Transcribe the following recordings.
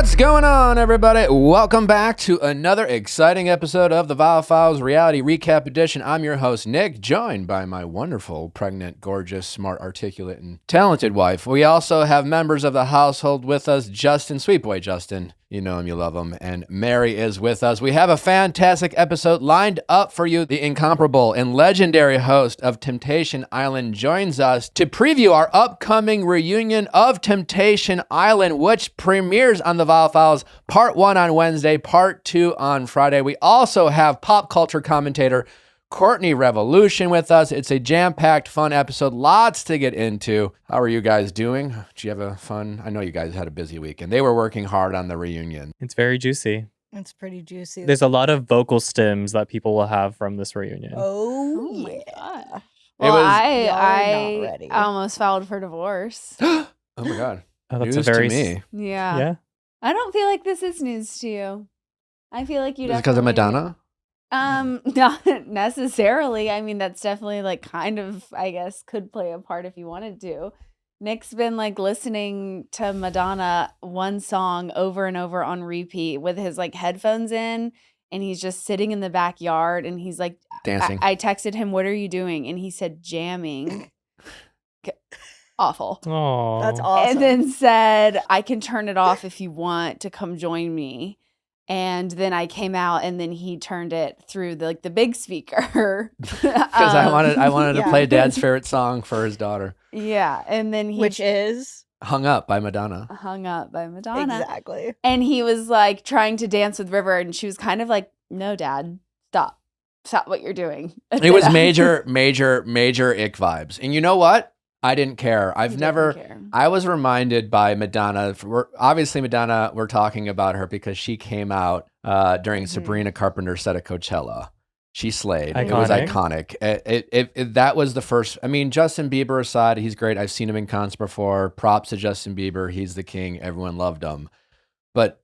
What's going on, everybody? Welcome back to another exciting episode of the Viall Files Reality Recap Edition. I'm your host, Nick, joined by my wonderful, pregnant, gorgeous, smart, articulate, and talented wife. We also have members of the household with us, Justin, sweet boy Justin. You know him, you love him. And Mary is with us. We have a fantastic episode lined up for you. The incomparable and legendary host of Temptation Island joins us to preview our upcoming reunion of Temptation Island, which premieres on the Viall Files Part 1 on Wednesday, Part 2 on Friday. We also have pop culture commentator Courtney Revolution with us. It's a jam-packed, fun episode. Lots to get into. How are you guys doing? Did you have a fun? I know you guys had a busy weekend. They were working hard on the reunion. It's very juicy. It's pretty juicy. There's a lot of vocal stems that people will have from this reunion. Oh my yeah. God. Well, I not ready. almost filed for divorce. Oh my God. Oh, that's News a very to me. Yeah. Yeah. I don't feel like this is news to you. I feel like you Is it because of Madonna? Not necessarily. I mean, that's definitely like kind of, I guess, could play a part if you wanted to. Nick's been like listening to Madonna one song over and over on repeat with his like headphones in, and he's just sitting in the backyard and he's like Dancing. I texted him, "What are you doing?" And he said, "Jamming." Awful. Oh, That's awesome. And then said, "I can turn it off if you want to come join me." And then I came out, and then he turned it through the big speaker. Because I wanted to yeah. play Dad's favorite song for his daughter. Yeah, and then he Which is Hung Up by Madonna. hung up by Madonna. exactly. And he was like trying to dance with River, and she was kind of like, "No, Dad, stop what you're doing." It was major ick vibes. And you know what? I didn't care. He didn't care. I was reminded by Madonna. Obviously, Madonna, we're talking about her because she came out during Sabrina Carpenter's set at Coachella. She slayed. Iconic. It was iconic. That was the first. I mean, Justin Bieber aside, he's great. I've seen him in concert before. Props to Justin Bieber. He's the king. Everyone loved him. But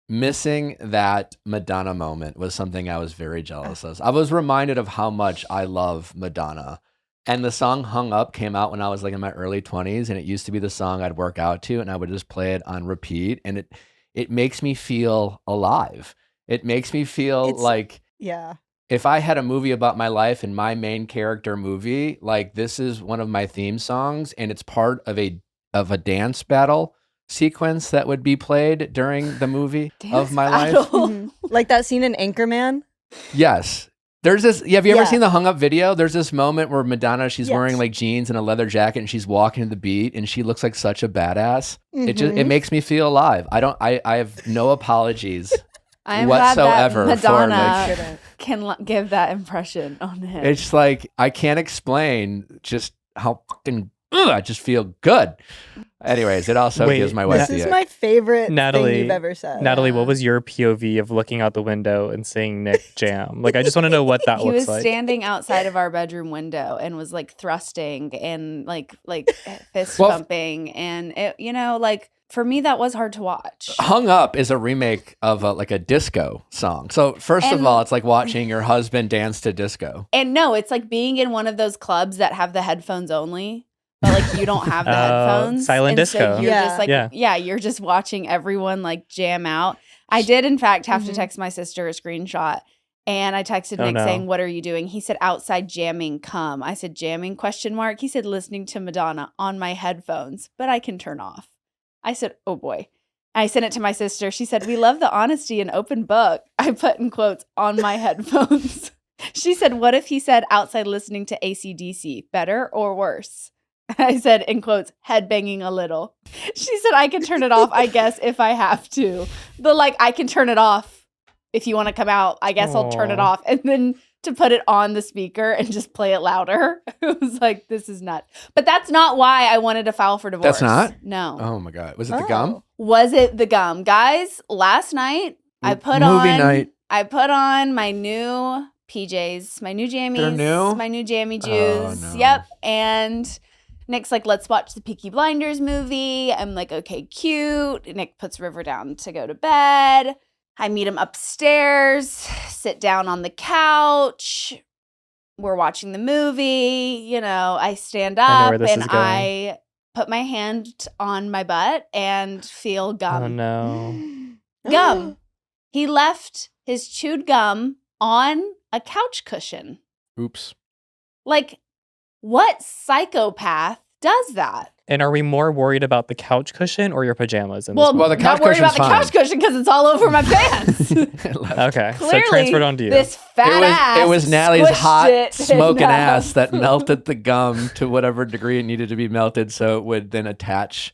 missing that Madonna moment was something I was very jealous of. I was reminded of how much I love Madonna. And the song Hung Up came out when I was like in my early 20s, and it used to be the song I'd work out to, and I would just play it on repeat, and it makes me feel alive. It makes me feel like Yeah. if I had a movie about my life and my main character movie, like this is one of my theme songs, and it's part of a dance battle sequence that would be played during the movie of my life. Mhm. Like that scene in Anchorman. Yes. There's this. Have you ever Yeah. seen the Hung Up video? There's this moment where Madonna, she's Yes. wearing like jeans and a leather jacket, and she's walking to the beat, and she looks like such a badass. It Mhm. makes me feel alive. I have no apologies I'm whatsoever glad that for Madonna like. can give that impression on him. It's like I can't explain just how fucking. I just feel good. Anyways, it also Wait, gives my wife This the is ick. my favorite Natalie- thing you've ever said. Natalie, what was your POV of looking out the window and seeing Nick jam? Like, I just want to know what that He looks was like. standing outside of our bedroom window and was like thrusting and like fist Well, pumping, and it, like for me that was hard to watch. Hung Up is a remake of a disco song. So first of And- all, it's like watching your husband dance to disco. And no, it's like being in one of those clubs that have the headphones only, but like you don't have the Oh, headphones. silent and so disco. you're Yeah. just like, Yeah. you're just watching everyone like jam out. I did in fact have to Mhm. text my sister a screenshot, and I texted Oh, Nick no. saying, "What are you doing?" He said, "Outside jamming, come." I said, "Jamming?" ? He said, "Listening to Madonna on my headphones, but I can turn off." I said, "Oh boy." I sent it to my sister. She said, "We love the honesty and open book." I put in quotes, "on my headphones." She said, "What if he said outside listening to AC/DC? Better or worse?" I said, in quotes, "headbanging a little." She said, "I can turn it off, I guess, if I have to." I can turn it off if you want to come out. I guess I'll turn it Aw. off. And then to put it on the speaker and just play it louder. It was like, this is nuts. But that's not why I wanted to file for divorce. That's not? No. Oh my God. Was it the gum? Was it the gum? Guys, last night I put Movie on night. my new PJs, my new jammies, They're new? my new jammy Oh, Jews. no. Yep. And Nick's like, "Let's watch the Peaky Blinders movie." I'm like, "Okay, cute." Nick puts River down to go to bed. I meet him upstairs, sit down on the couch. We're watching the movie. I stand I know up where this and is going. I put my hand on my butt and feel gum. Oh, no. Gum. He left his chewed gum on a couch cushion. Oops. Like, what psychopath does that? And are we more worried about the couch cushion or your pajamas? In Well, this Well, the movie? couch not worried about cushion's the couch cushion because it's all over my pants. Okay, so Clearly, transferred onto you. this fat ass. It was Natalie's squished hot it smoking enough. ass that melted the gum to whatever degree it needed to be melted, so it would then attach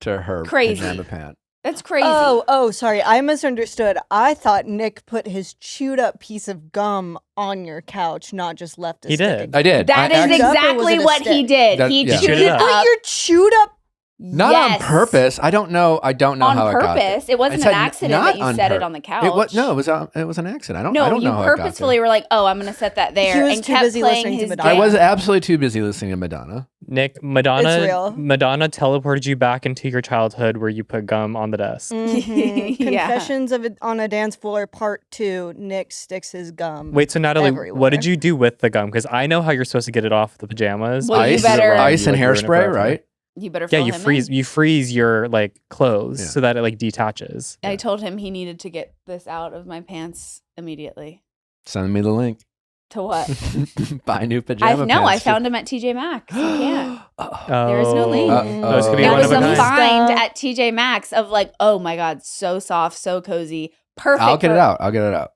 to her Crazy. pajama pant. That's crazy. Oh, sorry. I misunderstood. I thought Nick put his chewed up piece of gum on your couch, not just left a He stick did. of I did. That I is actually- Or was exactly it a what he stick? did. That- He yeah. chewed You it put Put up your chewed up. Not Yes. on purpose. I don't know on how it got there. purpose. It wasn't I an said accident not that you on set it pur- on the couch. It was it was an accident. I don't No, know you how it got purposefully there. were like, "Oh, I'm going to set that there," He was and too kept busy playing listening to his Madonna. I game. was absolutely too busy listening to Madonna. Nick, It's Madonna real. teleported you back into your childhood where you put gum on the desk. Mhm. Yeah. Confessions on a Dance Floor Part 2. Nick sticks his gum. Wait, so Natalie, everywhere. what did you do with the gum? Because I know how you're supposed to get it off the pajamas. Well, you ice, better- ice and You, like, ruin it hairspray, forever. right? You better Yeah, fill you him freeze. in. You freeze your like clothes Yeah. so that it like detaches. I told him he needed to get this out of my pants immediately. Send me the link. To what? Buy new pajama pants. I found him at TJ Maxx. You can't. There is no Oh. link. Oh, it's gonna be There one was of a a kind. find Stop. at TJ Maxx of like, oh my god, so soft, so cozy, perfect. I'll get for- it out. I'll get it out.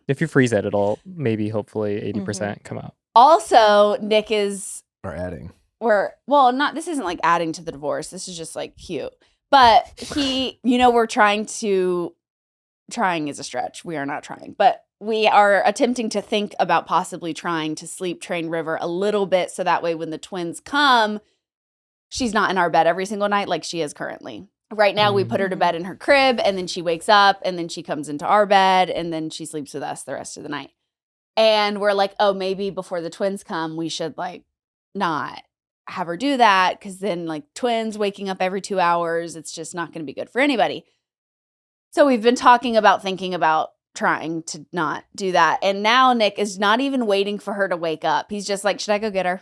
If you freeze it, it'll maybe hopefully 80% come out. Also, Nick is Or adding. not. This isn't like adding to the divorce. This is just like cute. But he, we're trying is a stretch. We are not trying, but we are attempting to think about possibly trying to sleep train River a little bit so that way when the twins come, she's not in our bed every single night like she is currently. Right now, we put her to bed in her crib and then she wakes up and then she comes into our bed and then she sleeps with us the rest of the night. And we're like, oh, maybe before the twins come, we should like not have her do that because then like twins waking up every 2 hours, it's just not going to be good for anybody. So we've been thinking about trying to not do that. And now Nick is not even waiting for her to wake up. He's just like, should I go get her?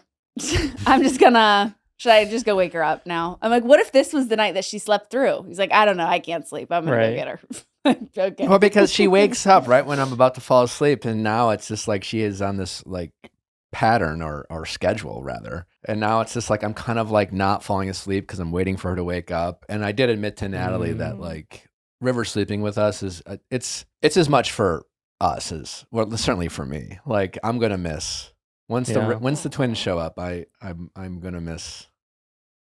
Should I just go wake her up now? I'm like, what if this was the night that she slept through? He's like, I don't know. I can't sleep. I'm going to go get her. Okay. Well, because she wakes up right when I'm about to fall asleep, and now it's just like she is on this like pattern or schedule rather. And now it's just like I'm kind of like not falling asleep because I'm waiting for her to wake up. And I did admit to Natalie that like River sleeping with us is it's as much for us as well, certainly for me. Like I'm gonna miss once the twins show up. I'm gonna miss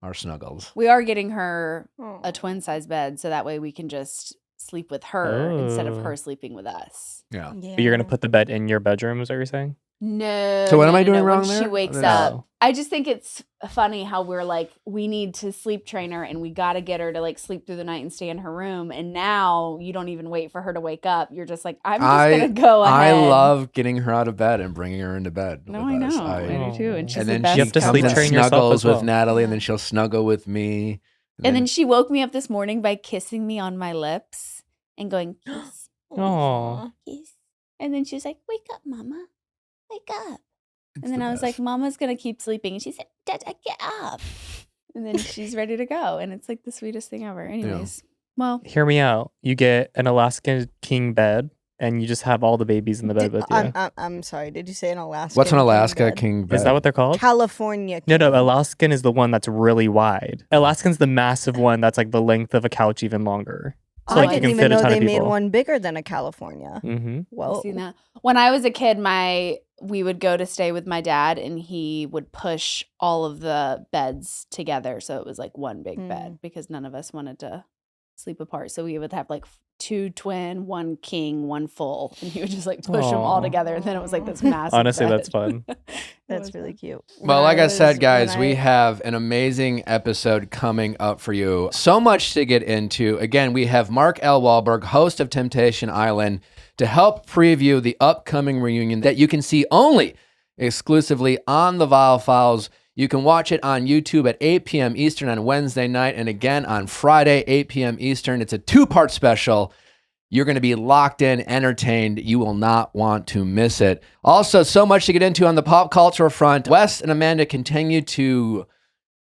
our snuggles. We are getting her a twin size bed so that way we can just sleep with her instead of her sleeping with us. Yeah. But you're gonna put the bed in your bedroom, is what you're saying? No. So what am I doing no. wrong When there? she wakes No. up, I just think it's funny how we're like, we need to sleep train her and we got to get her to like sleep through the night and stay in her room. And now you don't even wait for her to wake up. You're just like, I'm just going to go ahead. I love getting her out of bed and bringing her into bed. No, with I us. know. I do too. And she's And the then best. she You have to comes sleep and train yourself snuggles as well. with Natalie, and then she'll snuggle with me. And then she woke me up this morning by kissing me on my lips and going, kiss, Aw. kiss. And then she was like, wake up, mama. Wake up. It's And then the I was best. like, Mama's going to keep sleeping. And she said, Dada, get up. And then she's ready to go. And it's like the sweetest thing ever. Anyways, well, Hear me out. You get an Alaskan king bed, and you just have all the babies in the bed with you. I'm sorry. Did you say an Alaska? What's an Alaska bed? king bed? Is that what they're called? California. No, king. Alaskan is the one that's really wide. Alaskan's the massive one that's like the length of a couch, even longer. So I like you didn't can even fit a know ton they of made people. one bigger than a California. Mm-hmm. Well, I've seen that. When I was a kid, we would go to stay with my dad and he would push all of the beds together. So it was like one big bed because none of us wanted to sleep apart. So we would have like 2 twin, 1 king, 1 full. And he would just like push them all Aw. together. And then it was like this massive Honestly, bed. that's fun. that's really cute. Well, When like I was- said, guys, when we I- have an amazing episode coming up for you. So much to get into. Again, we have Mark L. Walberg, host of Temptation Island, to help preview the upcoming reunion that you can see only exclusively on the Viall Files. You can watch it on YouTube at 8 p.m. Eastern on Wednesday night and again on Friday, 8 p.m. Eastern. It's a 2-part special. You're going to be locked in, entertained. You will not want to miss it. Also, so much to get into on the pop culture front. Wes and Amanda continue to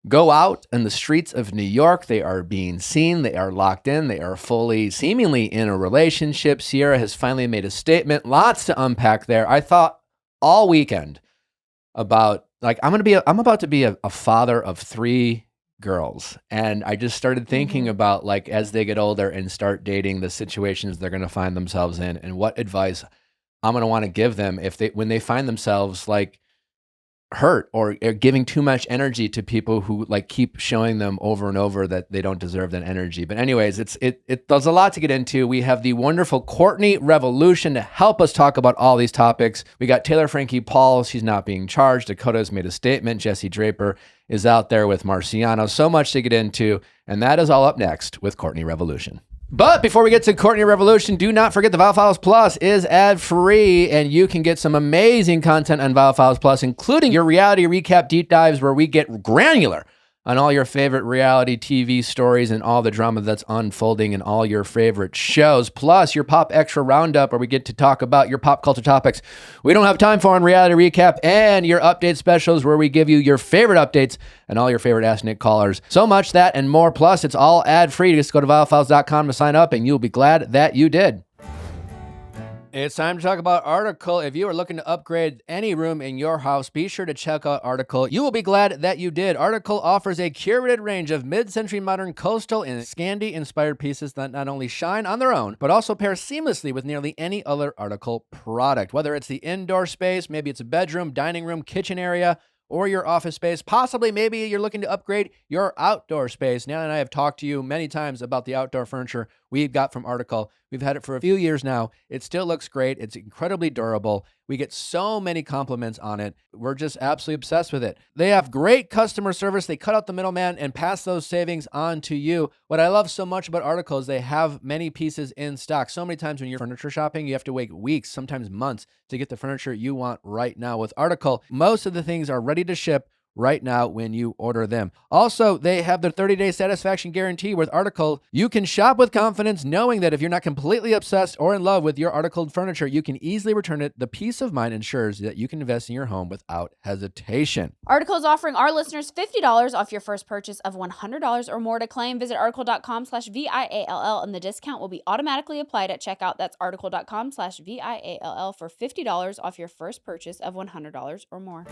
go out in the streets of New York. They are being seen. They are locked in. They are fully, seemingly in a relationship. Ciara has finally made a statement. Lots to unpack there. I thought all weekend about, like, I'm about to be a father of 3 girls. And I just started thinking about, like, as they get older and start dating, the situations they're going to find themselves in and what advice I'm going to want to give them when they find themselves like hurt or giving too much energy to people who like keep showing them over and over that they don't deserve that energy. But anyways, there's a lot to get into. We have the wonderful Courtney Revolution to help us talk about all these topics. We got Taylor, Frankie, Paul. She's not being charged. Dakota has made a statement. Jesse Draper is out there with Marciano. So much to get into. And that is all up next with Courtney Revolution. But before we get to Courtney Revolution, do not forget the Viall Files Plus is ad-free, and you can get some amazing content on Viall Files Plus, including your reality recap deep dives where we get granular on all your favorite reality TV stories and all the drama that's unfolding in all your favorite shows, plus your Pop Extra Roundup where we get to talk about your pop culture topics we don't have time for on Reality Recap, and your update specials where we give you your favorite updates and all your favorite Ask Nick callers. So much that and more, plus it's all ad-free. Just go to viallfiles.com to sign up and you'll be glad that you did. It's time to talk about Article. If you are looking to upgrade any room in your house, be sure to check out Article. You will be glad that you did. Article offers a curated range of mid-century modern, coastal, and Scandi-inspired pieces that not only shine on their own, but also pair seamlessly with nearly any other Article product. Whether it's the indoor space, maybe it's a bedroom, dining room, kitchen area, or your office space. Possibly, maybe you're looking to upgrade your outdoor space. Nana and I have talked to you many times about the outdoor furniture we've got from Article. We've had it for a few years now. It still looks great. It's incredibly durable. We get so many compliments on it. We're just absolutely obsessed with it. They have great customer service. They cut out the middleman and pass those savings on to you. What I love so much about Article is they have many pieces in stock. So many times when you're furniture shopping, you have to wait weeks, sometimes months, to get the furniture you want right now. With Article, most of the things are ready to ship right now when you order them. Also, they have their 30-day satisfaction guarantee with Article. You can shop with confidence knowing that if you're not completely obsessed or in love with your Article furniture, you can easily return it. The peace of mind ensures that you can invest in your home without hesitation. Article is offering our listeners $50 off your first purchase of $100 or more. To claim, visit article.com/VIALL and the discount will be automatically applied at checkout. That's article.com/VIALL for $50 off your first purchase of $100 or more.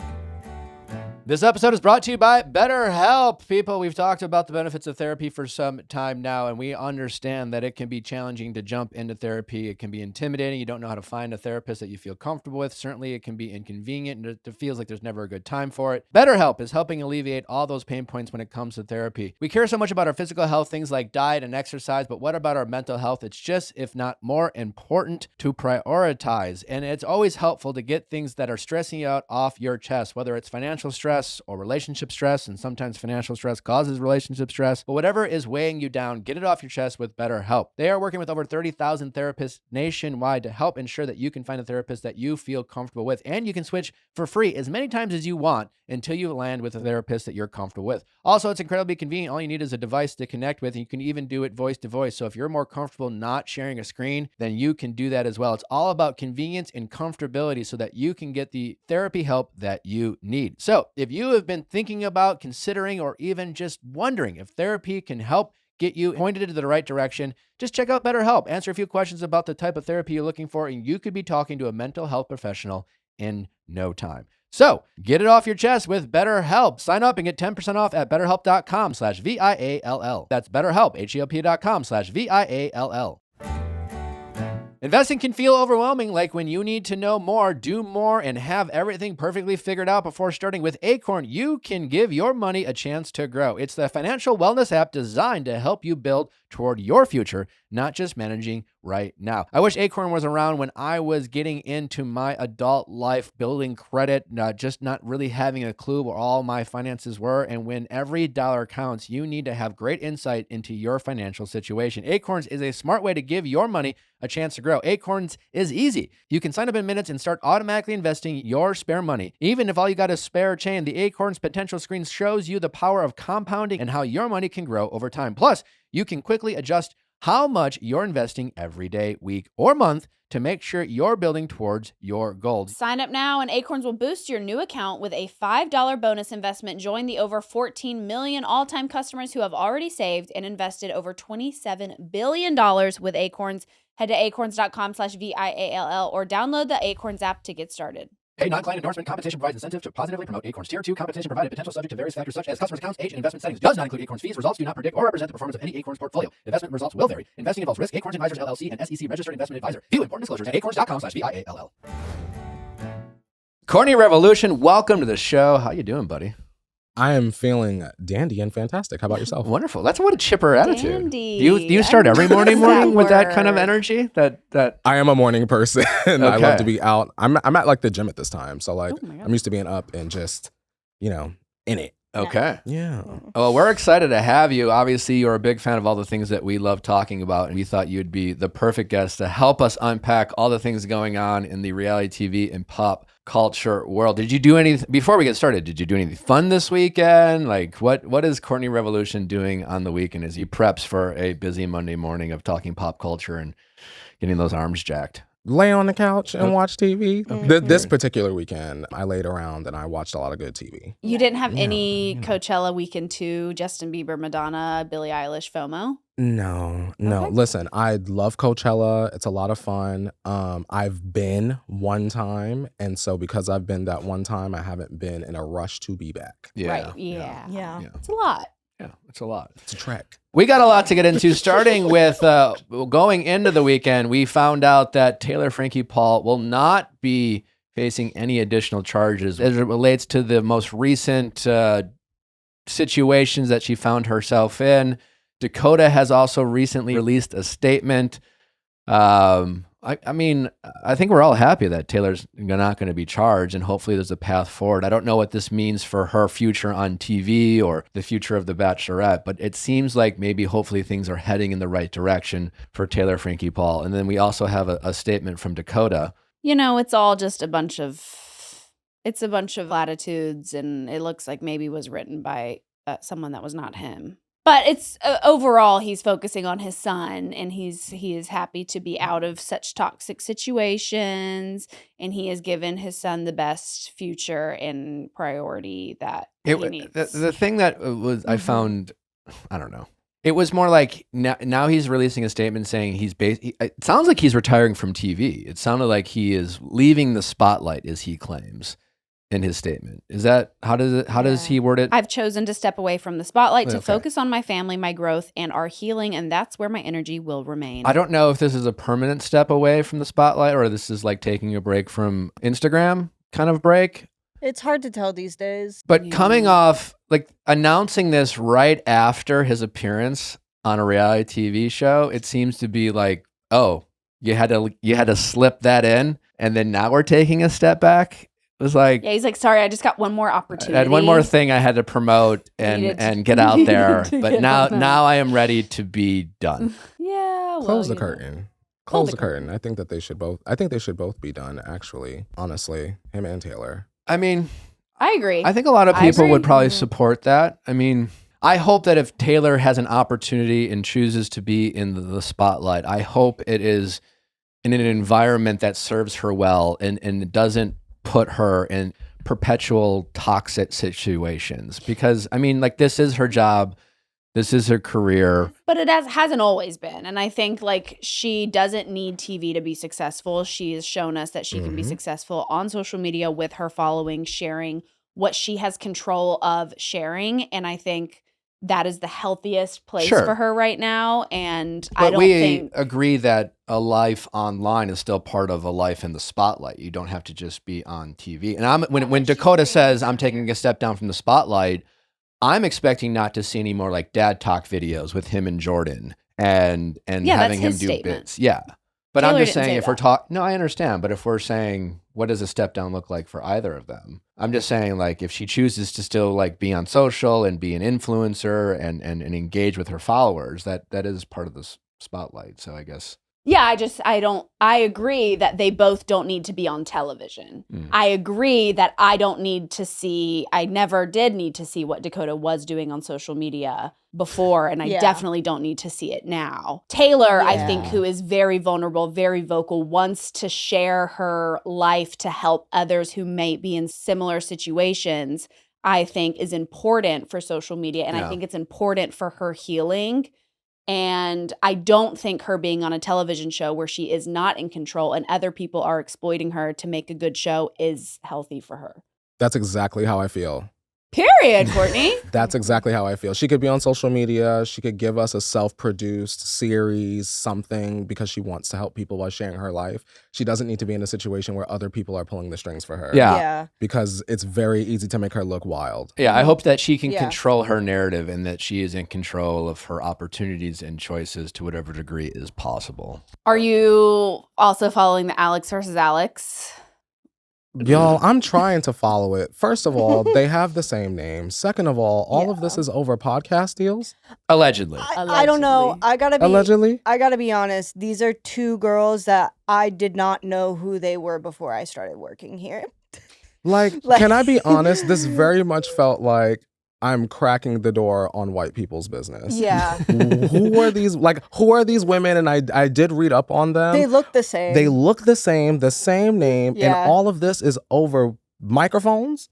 This episode is brought to you by BetterHelp. People, we've talked about the benefits of therapy for some time now, and we understand that it can be challenging to jump into therapy. It can be intimidating. You don't know how to find a therapist that you feel comfortable with. Certainly, it can be inconvenient, and it feels like there's never a good time for it. BetterHelp is helping alleviate all those pain points when it comes to therapy. We care so much about our physical health, things like diet and exercise, but what about our mental health? It's just, if not more important, to prioritize. And it's always helpful to get things that are stressing you out off your chest, whether it's financial stress or relationship stress, and sometimes financial stress causes relationship stress. But whatever is weighing you down, get it off your chest with BetterHelp. They are working with over 30,000 therapists nationwide to help ensure that you can find a therapist that you feel comfortable with, and you can switch for free as many times as you want until you land with a therapist that you're comfortable with. Also, it's incredibly convenient. All you need is a device to connect with, and you can even do it voice to voice. So if you're more comfortable not sharing a screen, then you can do that as well. It's all about convenience and comfortability so that you can get the therapy help that you need. So if you have been thinking about, considering, or even just wondering if therapy can help get you pointed into the right direction, just check out BetterHelp. Answer a few questions about the type of therapy you're looking for, and you could be talking to a mental health professional in no time. So get it off your chest with BetterHelp. Sign up and get 10% off at betterhelp.com/VIALL. That's BetterHelp, HELP.com/VIALL. Investing can feel overwhelming, like when you need to know more, do more, and have everything perfectly figured out before starting. With Acorn, you can give your money a chance to grow. It's the financial wellness app designed to help you build toward your future, not just managing right now. I wish Acorn was around when I was getting into my adult life, building credit, just not really having a clue where all my finances were. And when every dollar counts, you need to have great insight into your financial situation. Acorns is a smart way to give your money a chance to grow. Acorns is easy. You can sign up in minutes and start automatically investing your spare money. Even if all you got is spare change, the Acorns potential screen shows you the power of compounding and how your money can grow over time. Plus, you can quickly adjust how much you're investing every day, week, or month to make sure you're building towards your goals. Sign up now and Acorns will boost your new account with a $5 bonus investment. Join the over 14 million all-time customers who have already saved and invested over $27 billion with Acorns. Head to acorns.com/VIALL or download the Acorns app to get started. A non-client endorsement compensation provides incentive to positively promote Acorns. Tier 2 compensation provided potential subject to various factors such as customers' accounts, age, and investment settings. Does not include Acorns fees. Results do not predict or represent the performance of any Acorns portfolio. Investment results will vary. Investing involves risk. Acorns Advisors LLC and SEC registered investment advisor. View important disclosures at acorns.com/VIALL. Courtney Revolution, welcome to the show. How you doing, buddy? I am feeling dandy and fantastic. How about yourself? Wonderful. That's what a chipper attitude. Dandy. Do you start every morning with that kind of energy? That I am a morning person. I Okay. love to be out. I'm at like the gym at this time. So like Oh my God. I'm used to being up and just, in it. okay. Yeah. Well, we're excited to have you. Obviously, you're a big fan of all the things that we love talking about, and we thought you'd be the perfect guest to help us unpack all the things going on in the reality TV and pop culture world. Did you do anything before we get started? Did you do anything fun this weekend? Like, what is Courtney Revolution doing on the weekend as he preps for a busy Monday morning of talking pop culture and getting those arms jacked? Lay on the couch and watch TV. Okay. This particular weekend, I laid around and I watched a lot of good TV. You didn't have Yeah, any yeah. Coachella weekend 2, Justin Bieber, Madonna, Billie Eilish FOMO? No. Okay. Listen, I love Coachella. It's a lot of fun. I've been one time, and so because I've been that one time, I haven't been in a rush to be back. Yeah. Right. Yeah. Yeah. It's a lot. Yeah, it's a lot. It's a trek. We got a lot to get into, starting with going into the weekend. We found out that Taylor Frankie Paul will not be facing any additional charges as it relates to the most recent situations that she found herself in. Dakota has also recently released a statement. I mean, I think we're all happy that Taylor's not going to be charged, and hopefully there's a path forward. I don't know what this means for her future on TV or the future of The Bachelorette, but it seems like maybe hopefully things are heading in the right direction for Taylor Frankie Paul. And then we also have a statement from Dakota. It's all just a bunch of platitudes, and it looks like maybe was written by someone that was not him. But it's overall, he's focusing on his son, and he is happy to be out of such toxic situations, and he has given his son the best future and priority that he needs. The thing that was I found, I don't know. It was more like now he's releasing a statement saying it sounds like he's retiring from TV. It sounded like he is leaving the spotlight, as he claims in his statement. Is that how does he word it? I've chosen to step away from the spotlight to Okay. focus on my family, my growth, and our healing, and that's where my energy will remain. I don't know if this is a permanent step away from the spotlight or this is like taking a break from Instagram kind of break. It's hard to tell these days. But Yeah. coming off, like announcing this right after his appearance on a reality TV show, it seems to be like, oh, you had to slip that in, and then now we're taking a step back. It was like, Yeah, he's like, sorry, I just got one more opportunity. I had one more thing I had to promote and get out there, to but get out there. now I am ready to be done. Yeah, well, Close the you know. curtain. Close Close the the curtain. I think they should both be done, actually. Honestly, him and Taylor. I mean, I agree. I think a lot of I people would agree. probably Mhm. support that. I mean, I hope that if Taylor has an opportunity and chooses to be in the spotlight, I hope it is in an environment that serves her well and doesn't put her in perpetual toxic situations. Because, I mean, like, this is her job. This is her career. But it hasn't always been. And I think like she doesn't need TV to be successful. She has shown us that she can be Mhm. successful on social media with her following, sharing what she has control of sharing. And I think that is the healthiest place Sure. for her right now. And I But don't we think agree that a life online is still part of a life in the spotlight. You don't have to just be on TV. And when Dakota says I'm taking a step down from the spotlight, I'm expecting not to see any more like dad talk videos with him and Jordan and Yeah, having him that's his do statement. bits. Yeah. But I'm Taylor just didn't saying say if we're that. talking, no, I understand. But if we're saying, what does a step down look like for either of them? I'm just saying, like, if she chooses to still like be on social and be an influencer and engage with her followers, that is part of the spotlight. So I guess Yeah, I agree that they both don't need to be on television. I agree that I never did need to see what Dakota was doing on social media before, and I definitely don't need to see it now. Taylor, I think, who is very vulnerable, very vocal, wants to share her life to help others who may be in similar situations, I think is important for social media, and I think it's important for her healing. And I don't think her being on a television show where she is not in control and other people are exploiting her to make a good show is healthy for her. That's exactly how I feel. Period, Courtney. That's exactly how I feel. She could be on social media. She could give us a self-produced series, something, because she wants to help people by sharing her life. She doesn't need to be in a situation where other people are pulling the strings for her. Yeah. Because it's very easy to make her look wild. Yeah, I hope that she can control her narrative and that she is in control of her opportunities and choices to whatever degree is possible. Are you also following the Alix versus Alix? Y'all, I'm trying to follow it. First of all, they have the same name. Second of all of this is over podcast deals. Allegedly. I don't know. I gotta be honest. These are two girls that I did not know who they were before I started working here. Like, can I be honest? This very much felt like I'm cracking the door on white people's business. Yeah. Who are these women? And I did read up on them. They look the same. The same name, and all of this is over microphones?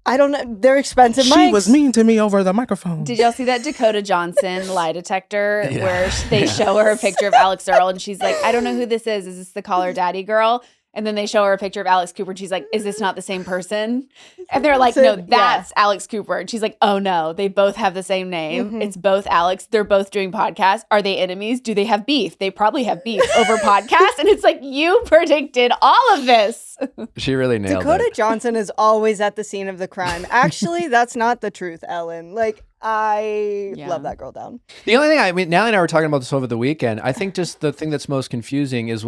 I don't know. They're expensive mics. She was mean to me over the microphone. Did y'all see that Dakota Johnson lie detector where they show her a picture of Alix Earle and she's like, I don't know who this is. Is this the Call Her Daddy girl? And then they show her a picture of Alex Cooper and she's like, is this not the same person? And they're like, no, that's Alex Cooper. And she's like, oh no, they both have the same name. It's both Alex. They're both doing podcasts. Are they enemies? Do they have beef? They probably have beef over podcasts. And it's like, you predicted all of this. She really nailed Dakota it. Johnson is always at the scene of the crime. Actually, that's not the truth, Ellen. Like, I love that girl down. The only thing, Natalie and I were talking about this over the weekend. I think just the thing that's most confusing is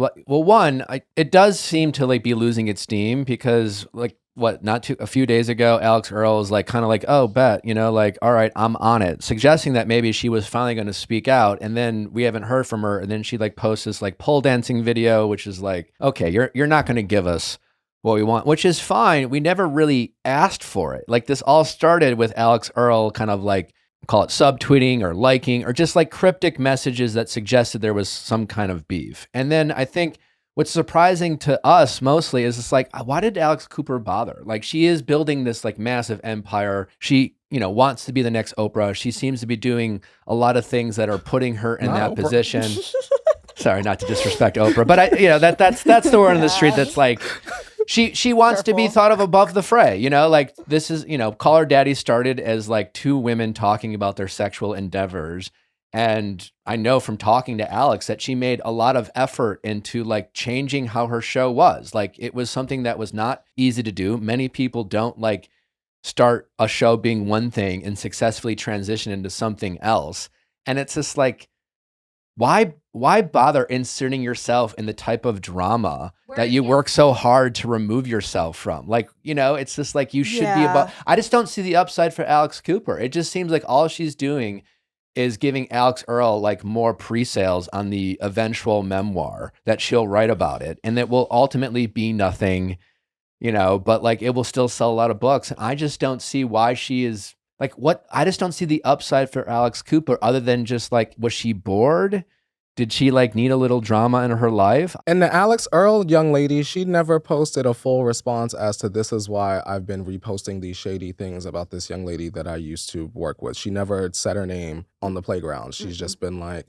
it does seem to like be losing its steam because a few days ago, Alix Earle was like, kind of like, oh, bet, like, all right, I'm on it, suggesting that maybe she was finally going to speak out. And then we haven't heard from her. And then she like posts this like pole dancing video, which is like, okay, you're not going to give us what we want, which is fine. We never really asked for it. Like this all started with Alix Earle kind of like, call it subtweeting or liking or just like cryptic messages that suggested there was some kind of beef. And then I think what's surprising to us mostly is it's like, why did Alex Cooper bother? Like she is building this like massive empire. She, wants to be the next Oprah. She seems to be doing a lot of things that are putting her in that position. Sorry, not to disrespect Oprah, but that's the word on the street that's like, She wants to be thought of above the fray, like this is, Call Her Daddy started as like two women talking about their sexual endeavors. And I know from talking to Alix that she made a lot of effort into like changing how her show was. Like it was something that was not easy to do. Many people don't like start a show being one thing and successfully transition into something else. And it's just like, why bother inserting yourself in the type of drama that you work so hard to remove yourself from? Like, it's just like you should be above. I just don't see the upside for Alix Cooper. It just seems like all she's doing is giving Alix Earle like more pre-sales on the eventual memoir that she'll write about it. And that will ultimately be nothing, but like it will still sell a lot of books. And I just don't see why she is like, I just don't see the upside for Alix Cooper other than just like, was she bored? Did she like need a little drama in her life? And the Alix Earle young lady, she never posted a full response as to this is why I've been reposting these shady things about this young lady that I used to work with. She never said her name on the playground. She's just been like,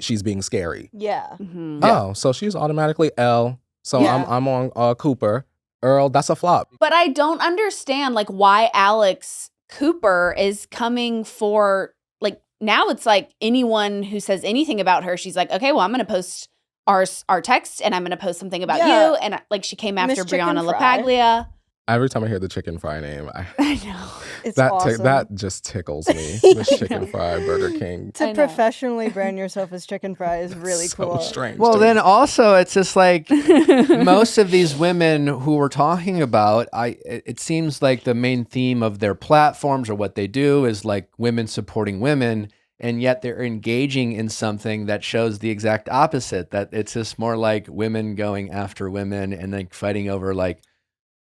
she's being scary. Yeah. Oh, so she's automatically L. So I'm on Cooper. Earle, that's a flop. But I don't understand like why Alix Cooper is coming for like, now it's like anyone who says anything about her, she's like, okay, well, I'm going to post our text and I'm going to post something about you. And like she came after Brianna LaPaglia. Every time I hear the chicken fry name, I know. It's awesome. That just tickles me. The chicken fry, Burger King. To professionally brand yourself as chicken fry is really cool. Strange. Well, then also it's just like most of these women who we're talking about, it seems like the main theme of their platforms or what they do is like women supporting women. and yet they're engaging in something that shows the exact opposite, that it's just more like women going after women and like fighting over like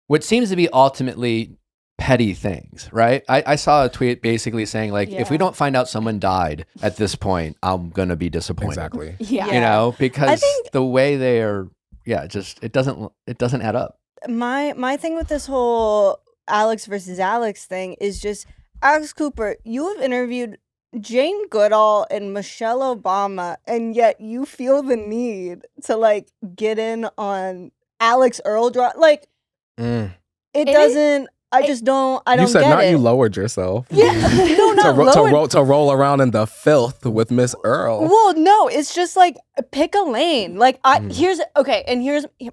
what seems to be ultimately petty things, right? I saw a tweet basically saying like, if we don't find out someone died at this point, I'm going to be disappointed. Exactly. Yeah. You know, because the way they are, just, it doesn't add up. My thing with this whole Alix versus Alix thing is just, Alex Cooper, you have interviewed Jane Goodall and Michelle Obama, and yet you feel the need to like get in on Alex Earle. Like, it doesn't. I just don't. I don't. You said get not it. you lowered yourself. Yeah, no, not lowered. To roll around in the filth with Miss Earle. Well, no, it's just like pick a lane. Like here's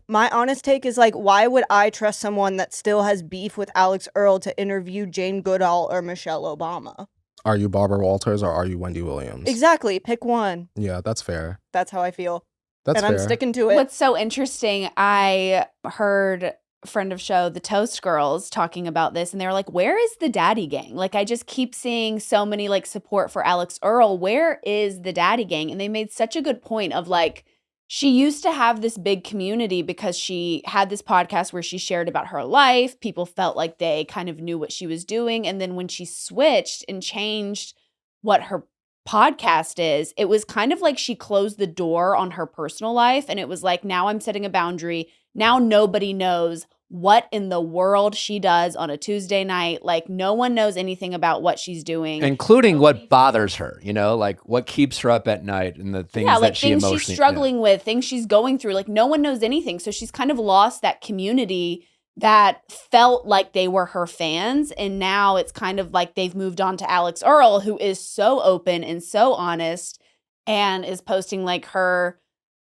my honest take is like, why would I trust someone that still has beef with Alex Earle to interview Jane Goodall or Michelle Obama? Are you Barbara Walters or are you Wendy Williams? Exactly. Pick one. Yeah, that's fair. That's how I feel. That's fair. I'm sticking to it. What's so interesting, I heard friend of show, the Toast Girls, talking about this, and they were like, where is the daddy gang? Like, I just keep seeing so many like support for Alix Earle. Where is the daddy gang? And they made such a good point of like, she used to have this big community because she had this podcast where she shared about her life. People felt like they kind of knew what she was doing. And then when she switched and changed what her podcast is, it was kind of like she closed the door on her personal life. And it was like, now I'm setting a boundary. Now nobody knows what in the world she does on a Tuesday night. Like, no one knows anything about what she's doing. Including what bothers her, you know, like what keeps her up at night and the things like that she things emotionally... she's struggling with, things she's going through. Like, no one knows anything. So she's kind of lost that community that felt like they were her fans. And now it's kind of like they've moved on to Alix Earle, who is so open and so honest and is posting like her,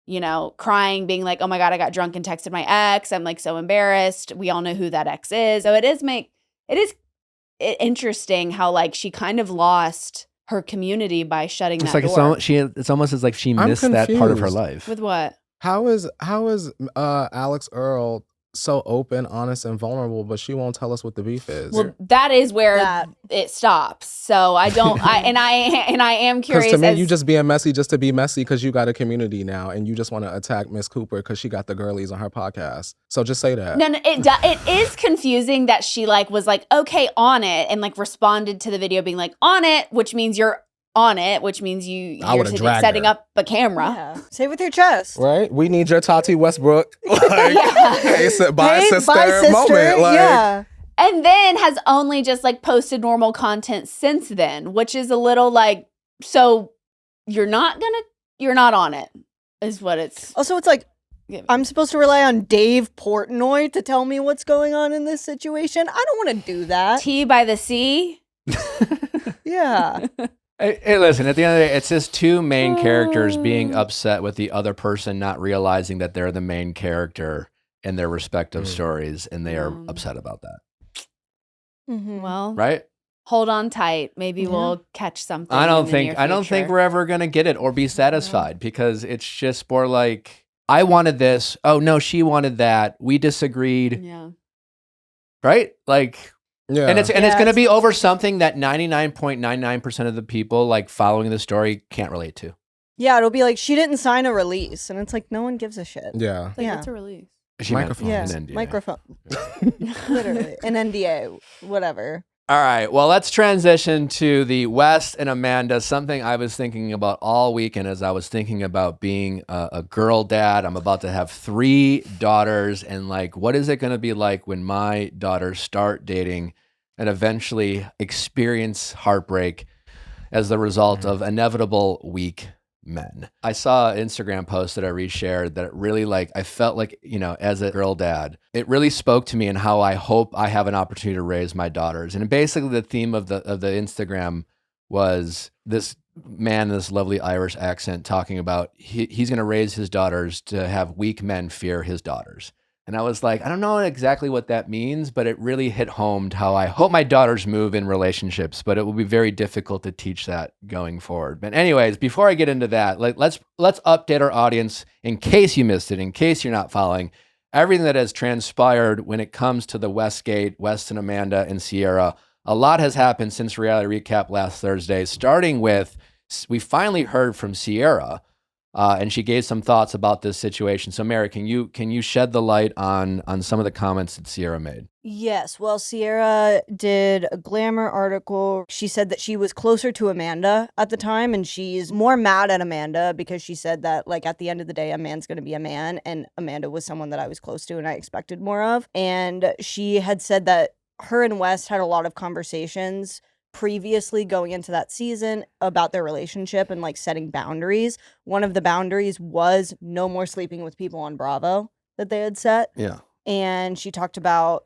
you know, crying, being like, oh my God, I got drunk and texted my ex. I'm like so embarrassed. We all know who that ex is. So it is interesting how like she kind of lost her community by shutting that door. It's almost as like she missed that part of her life. With what? How is Alix Earle so open, honest, and vulnerable, but she won't tell us what the beef is? Well, that is where it stops. So I don't. I am curious. Because to me, you just being messy just to be messy because you got a community now, and you just want to attack Miss Cooper because she got the girlies on her podcast. So just say that. No, it is confusing that she like was like okay on it and like responded to the video being like on it, which means you're on it, which means you're setting up a camera. Yeah. Say it with your chest. Right? We need your Tati Westbrook. Like, hey, sister sister moment. Like, yeah. And then has only just like posted normal content since then, which is a little like, so you're not on it, is what it's. Also, it's like, I'm supposed to rely on Dave Portnoy to tell me what's going on in this situation. I don't want to do that. Tea by the sea. Yeah. Hey, listen, at the end of the day, it's just two main characters being upset with the other person not realizing that they're the main character in their respective stories, and they are upset about that. Mm-hmm. Well, right? Hold on tight. Maybe we'll catch something. I don't think we're ever going to get it or be satisfied because it's just more like, I wanted this. Oh, no, she wanted that. We disagreed. Yeah. Right? Like... Yeah. And it's going to be over something that 99.99% of the people like following the story can't relate to. Yeah, it'll be like she didn't sign a release, and it's like no one gives a shit. Yeah. Like, what's a release? Microphone. Yeah, An NDA. microphone. Literally, an NDA, whatever. All right. Well, let's transition to the West and Amanda. Something I was thinking about all weekend as I was thinking about being a girl dad. I'm about to have 3 daughters, and like, what is it going to be like when my daughters start dating and eventually experience heartbreak as the result of inevitable weak men? I saw an Instagram post that I reshared that really like, I felt like, you know, as a girl dad, it really spoke to me and how I hope I have an opportunity to raise my daughters. And basically the theme of the Instagram was this man, this lovely Irish accent talking about he's going to raise his daughters to have weak men fear his daughters. And I was like, I don't know exactly what that means, but it really hit home how I hope my daughters move in relationships, but it will be very difficult to teach that going forward. But anyways, before I get into that, let's update our audience in case you missed it, in case you're not following everything that has transpired when it comes to the Westgate, West and Amanda and Ciara. A lot has happened since Reality Recap last Thursday, starting with we finally heard from Ciara, and she gave some thoughts about this situation. So, Mary, can you shed the light on some of the comments that Ciara made? Yes. Well, Ciara did a Glamour article. She said that she was closer to Amanda at the time, and she's more mad at Amanda because she said that, like, at the end of the day, a man's going to be a man, and Amanda was someone that I was close to and I expected more of. And she had said that her and West had a lot of conversations previously going into that season about their relationship and, like, setting boundaries. One of the boundaries was no more sleeping with people on Bravo that they had set. Yeah. And she talked about,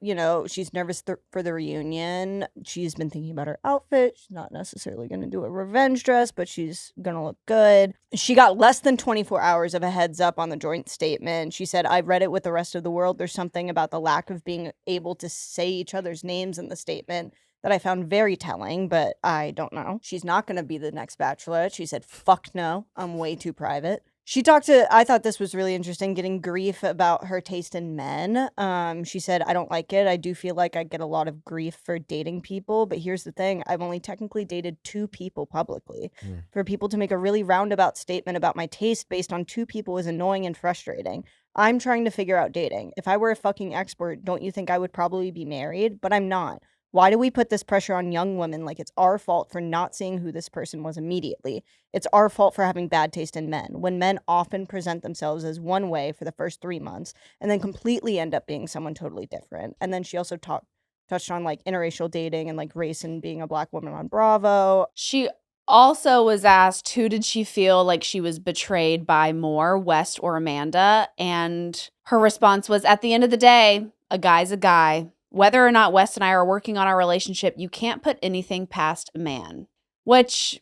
she's nervous for the reunion. She's been thinking about her outfit. She's not necessarily going to do a revenge dress, but she's going to look good. She got less than 24 hours of a heads up on the joint statement. She said, I read it with the rest of the world. There's something about the lack of being able to say each other's names in the statement that I found very telling, but I don't know. She's not going to be the next Bachelorette. She said, fuck no, I'm way too private. She I thought this was really interesting, getting grief about her taste in men. She said, I don't like it. I do feel like I get a lot of grief for dating people, but here's the thing. I've only technically dated 2 people publicly. For people to make a really roundabout statement about my taste based on 2 people is annoying and frustrating. I'm trying to figure out dating. If I were a fucking expert, don't you think I would probably be married? But I'm not. Why do we put this pressure on young women like it's our fault for not seeing who this person was immediately? It's our fault for having bad taste in men, when men often present themselves as one way for the first 3 months and then completely end up being someone totally different. And then she also touched on, like, interracial dating and, like, race and being a Black woman on Bravo. She also was asked, who did she feel like she was betrayed by more, West or Amanda? And her response was, at the end of the day, a guy's a guy. Whether or not West and I are working on our relationship, you can't put anything past a man. Which,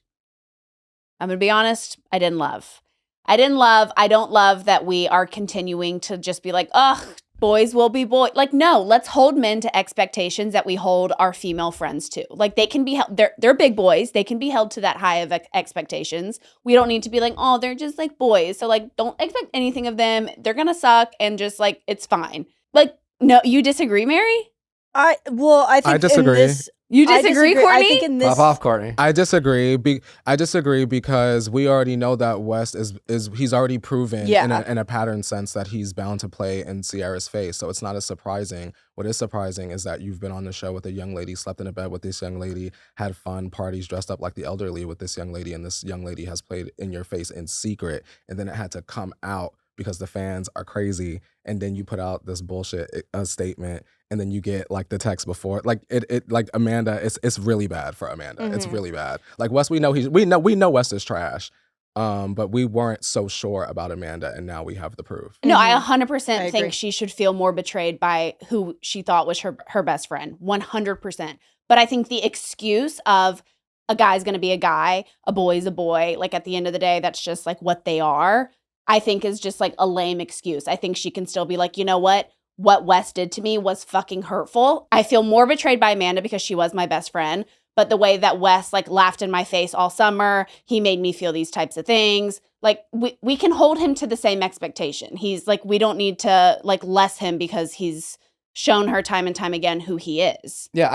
I'm going to be honest, I didn't love. I don't love that we are continuing to just be like, ugh, boys will be boys. Like, no, let's hold men to expectations that we hold our female friends to. Like, they can be held, they're big boys. They can be held to that high of expectations. We don't need to be like, oh, they're just like boys. So, like, don't expect anything of them. They're going to suck and just, like, it's fine. Like, no, you disagree, Mary? I think I disagree. You disagree, Courtney? I think in this, Pop off, Courtney. I disagree. I disagree because we already know that West is he's already proven in a pattern sense that he's bound to play in Ciara's face. So it's not as surprising. What is surprising is that you've been on the show with a young lady, slept in a bed with this young lady, had fun parties, dressed up like the elderly with this young lady, and this young lady has played in your face in secret, and then it had to come out because the fans are crazy, and then you put out this bullshit statement, and then you get, like, the text before, like it like Amanda, it's really bad for Amanda. It's really bad. Like, West, we know West is trash, but we weren't so sure about Amanda, and now we have the proof. No, I 100% agree. think she should feel more betrayed by who she thought was her best friend. 100%. But I think the excuse of a guy's going to be a guy, a boy's a boy, like, at the end of the day, that's just, like, what they are, I think is just, like, a lame excuse. I think she can still be like, you know what West did to me was fucking hurtful. I feel more betrayed by Amanda because she was my best friend. But the way that West, like, laughed in my face all summer, he made me feel these types of things. Like, we can hold him to the same expectation. He's like, we don't need to, like, less him because he's shown her time and time again who he is. Yeah,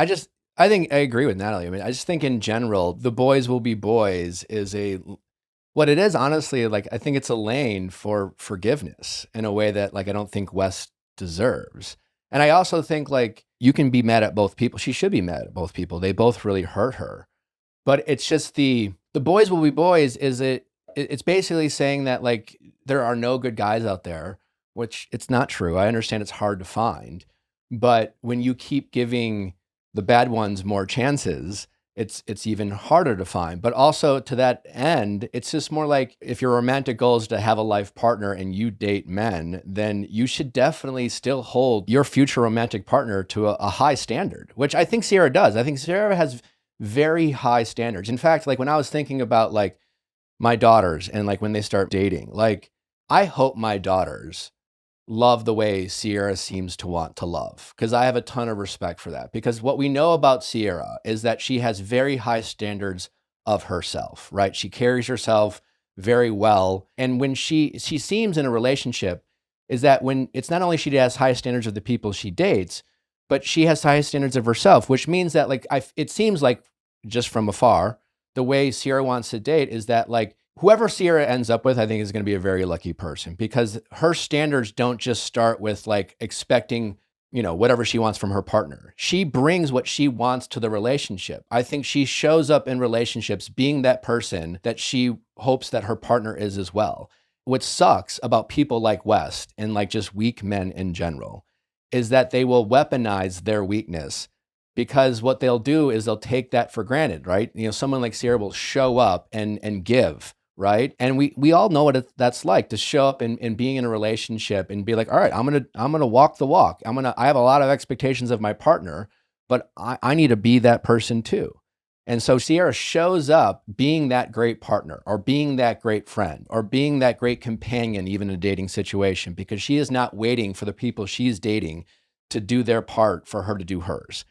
I think I agree with Natalie. I mean, I just think in general, the boys will be boys is what it is, honestly, like, I think it's a lane for forgiveness in a way that, like, I don't think West deserves. And I also think, like, you can be mad at both people. She should be mad at both people. They both really hurt her. But it's just the boys will be boys it's basically saying that, like, there are no good guys out there, which it's not true. I understand it's hard to find. But when you keep giving the bad ones more chances, it's even harder to find. But also, to that end, it's just more like, if your romantic goal is to have a life partner and you date men, then you should definitely still hold your future romantic partner to a high standard, which I think Ciara does. I think Ciara has very high standards. In fact, like, when I was thinking about, like, my daughters and, like, when they start dating, like, I hope my daughters love the way Ciara seems to want to love, because I have a ton of respect for that. Because what we know about Ciara is that she has very high standards of herself, right? She carries herself very well. And when she seems in a relationship, is that when it's not only she has high standards of the people she dates, but she has high standards of herself, which means that, like, it seems like, just from afar, the way Ciara wants to date is that like whoever Ciara ends up with, I think is going to be a very lucky person because her standards don't just start with like expecting, you know, whatever she wants from her partner. She brings what she wants to the relationship. I think she shows up in relationships being that person that she hopes that her partner is as well. What sucks about people like West and like just weak men in general is that they will weaponize their weakness because what they'll do is they'll take that for granted, right? You know, someone like Ciara will show up and give, right? And we all know what that's like to show up and being in a relationship and be like, all right, I'm gonna walk the walk. I have a lot of expectations of my partner, but I need to be that person too. And so Ciara shows up being that great partner or being that great friend or being that great companion, even in a dating situation, because she is not waiting for the people she's dating to do their part for her to do hers.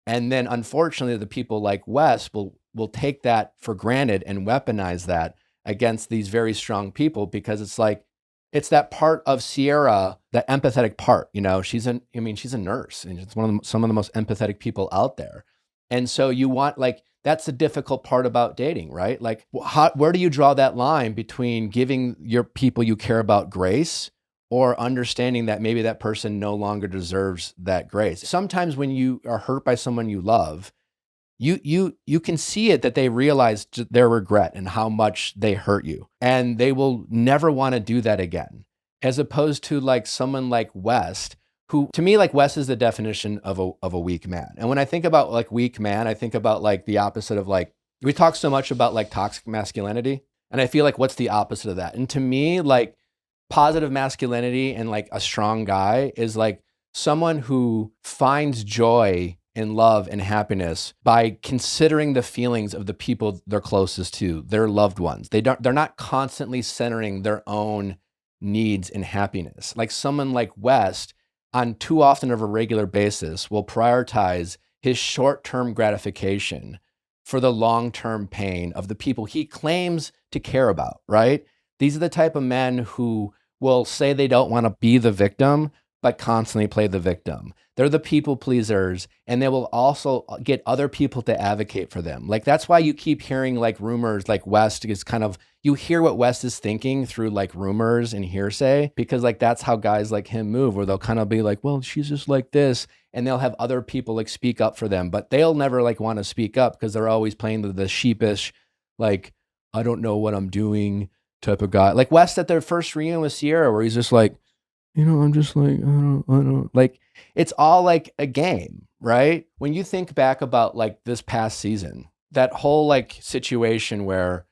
And then unfortunately, the people like Wes will take that for granted and weaponize that against these very strong people because it's like, it's that part of Ciara, that empathetic part, you know, she's a nurse and it's some of the most empathetic people out there. And so you want like, that's the difficult part about dating, right? Like where do you draw that line between giving your people you care about grace or understanding that maybe that person no longer deserves that grace? Sometimes when you are hurt by someone you love, you can see it that they realize their regret and how much they hurt you. And they will never want to do that again. As opposed to like someone like West, who to me, like West is the definition of a weak man. And when I think about like weak man, I think about like the opposite of like, we talk so much about like toxic masculinity. And I feel like what's the opposite of that? And to me, like positive masculinity and like a strong guy is like someone who finds joy and love and happiness by considering the feelings of the people they're closest to, their loved ones. They're not constantly centering their own needs and happiness. Like someone like West on too often of a regular basis will prioritize his short-term gratification for the long-term pain of the people he claims to care about, right? These are the type of men who will say they don't want to be the victim, but constantly play the victim. They're the people pleasers, and they will also get other people to advocate for them. Like that's why you keep hearing like rumors like West is kind of, you hear what West is thinking through like rumors and hearsay, because like that's how guys like him move, where they'll kind of be like, well, she's just like this. And they'll have other people like speak up for them, but they'll never like want to speak up because they're always playing the sheepish, like, I don't know what I'm doing type of guy. Like West at their first reunion with Ciara, where he's just like, you know, I'm just like, I don't, like, it's all like a game, right? When you think back about like this past season, that whole like situation where,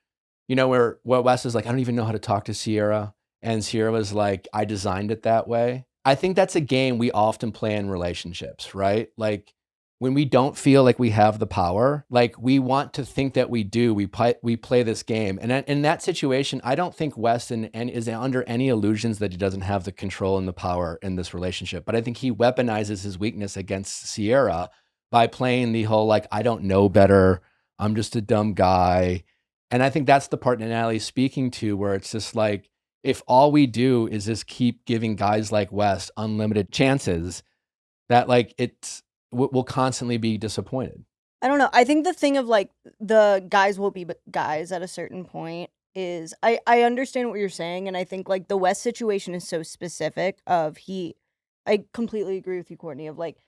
you know, where Wes is like, I don't even know how to talk to Ciara. And Ciara was like, I designed it that way. I think that's a game we often play in relationships, right? Like when we don't feel like we have the power, like we want to think that we do, we play this game. And in that situation, I don't think Weston is under any illusions that he doesn't have the control and the power in this relationship. But I think he weaponizes his weakness against Ciara by playing the whole, like, I don't know better, I'm just a dumb guy. And I think that's the part that Natalie's speaking to, where it's just like, if all we do is just keep giving guys like West unlimited chances, that like we'll constantly be disappointed. I don't know. I think the thing of like the guys will be guys at a certain point is I understand what you're saying, and I think like the West situation is so specific of I completely agree with you, Courtney, of like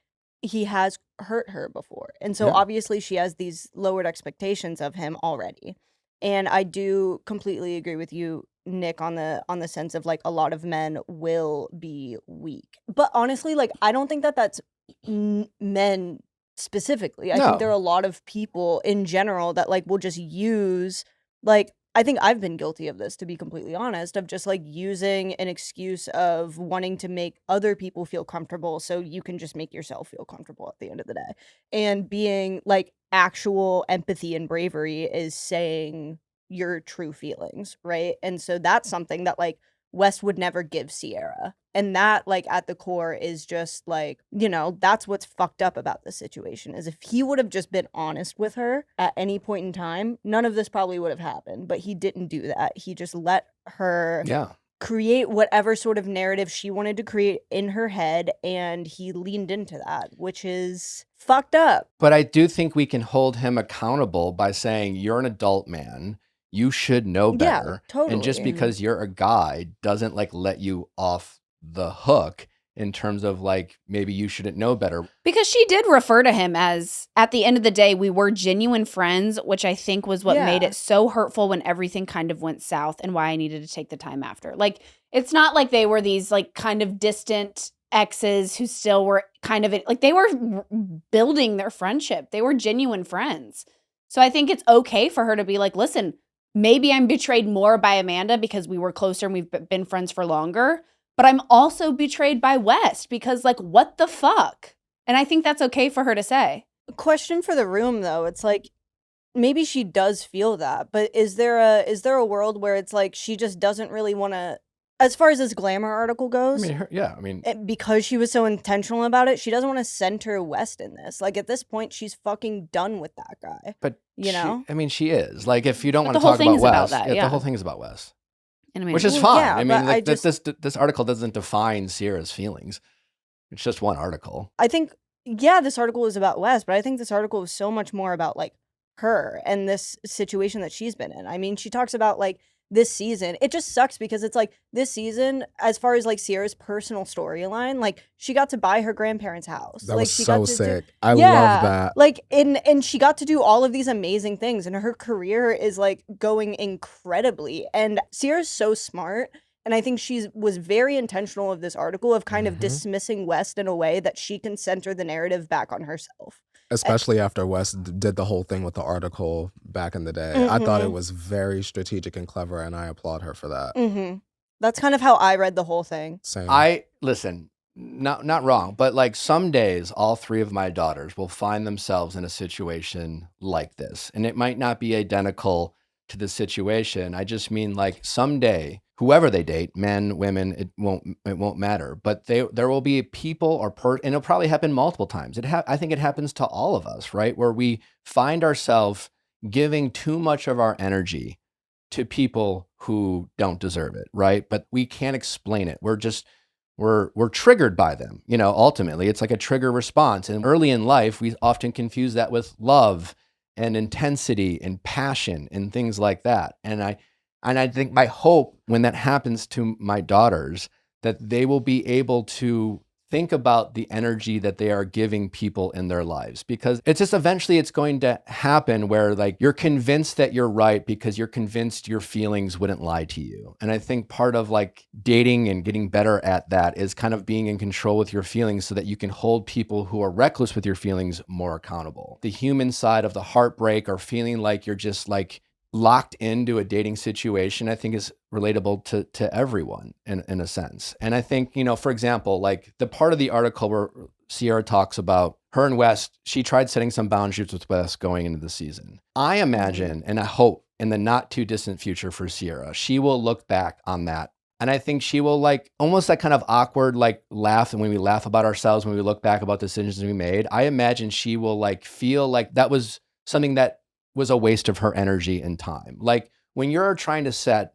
he has hurt her before. And so obviously she has these lowered expectations of him already. And I do completely agree with you, Nick, on the sense of like a lot of men will be weak. But honestly, like I don't think that's men specifically. I think there are a lot of people in general that like will just use, like, I think I've been guilty of this, to be completely honest, of just like using an excuse of wanting to make other people feel comfortable so you can just make yourself feel comfortable at the end of the day. And being like actual empathy and bravery is saying your true feelings, right? And so that's something that like West would never give Ciara. And that, like, at the core is just, like, you know, that's what's fucked up about this situation, is if he would have just been honest with her at any point in time, none of this probably would have happened. But he didn't do that. He just let her create whatever sort of narrative she wanted to create in her head, and he leaned into that, which is fucked up. But I do think we can hold him accountable by saying, you're an adult man. You should know Yeah, better. totally. And just because you're a guy doesn't like let you off the hook in terms of like, maybe you shouldn't know better. Because she did refer to him as, at the end of the day, we were genuine friends, which I think was what made Yeah. it so hurtful when everything kind of went south and why I needed to take the time after. Like, it's not like they were these like kind of distant exes who still were kind of, like, they were building their friendship. They were genuine friends. So I think it's okay for her to be like, listen, maybe I'm betrayed more by Amanda because we were closer and we've been friends for longer. But I'm also betrayed by West because, like, what the fuck? And I think that's okay for her to say. Question for the room, though. It's like, maybe she does feel that, but is there a world where it's like she just doesn't really want to, as far as this Glamour article I goes, mean, because she was so intentional about it, she doesn't want to center West in this. Like, at this point, she's fucking done with that guy. but You know? she is. Like, if you don't But want to the whole talk thing's about about West, that, the yeah. whole thing is about West. And I mean, Which is Well, fine. yeah, I mean, but I like, just- this article doesn't define Ciara's feelings. It's just one article. I think, yeah, this article is about West, but I think this article is so much more about, like, her and this situation that she's been in. I mean, she talks about, like, this season. It just sucks because it's like this season, as far as like Ciara's personal storyline, like she got to buy her grandparents' house. That like was she so got to sick. Do, I yeah, love that. Like and she got to do all of these amazing things, and her career is like going incredibly. And Ciara's so smart. And I think she was very intentional of this article of kind of dismissing West in a way that she can center the narrative back on herself. Especially after West did the whole thing with the article back in the day. I thought it Mhm. was very strategic and clever, and I applaud her for that. Mm-hmm. That's kind of how I read the whole thing. Same. Listen, not wrong, but like some days, all three of my daughters will find themselves in a situation like this, and it might not be identical to the situation. I just mean like someday, whoever they date, men, women, it won't matter. But there will be people or and it'll probably happen multiple times. I think it happens to all of us, right? Where we find ourselves giving too much of our energy to people who don't deserve it, right? But we can't explain it. We're triggered by them. You know, ultimately, it's like a trigger response. And early in life, we often confuse that with love and intensity and passion and things like that. And I think my hope when that happens to my daughters, that they will be able to think about the energy that they are giving people in their lives, because it's just eventually it's going to happen where like you're convinced that you're right because you're convinced your feelings wouldn't lie to you. And I think part of like dating and getting better at that is kind of being in control with your feelings so that you can hold people who are reckless with your feelings more accountable. The human side of the heartbreak or feeling like you're just like locked into a dating situation, I think is relatable to everyone in a sense. And I think, you know, for example, like the part of the article where Ciara talks about her and West, she tried setting some boundaries with West going into the season. I imagine and I hope in the not too distant future for Ciara, she will look back on that. And I think she will like almost that kind of awkward like laugh. And when we laugh about ourselves, when we look back about decisions we made, I imagine she will like feel like that was something that was a waste of her energy and time. Like when you're trying to set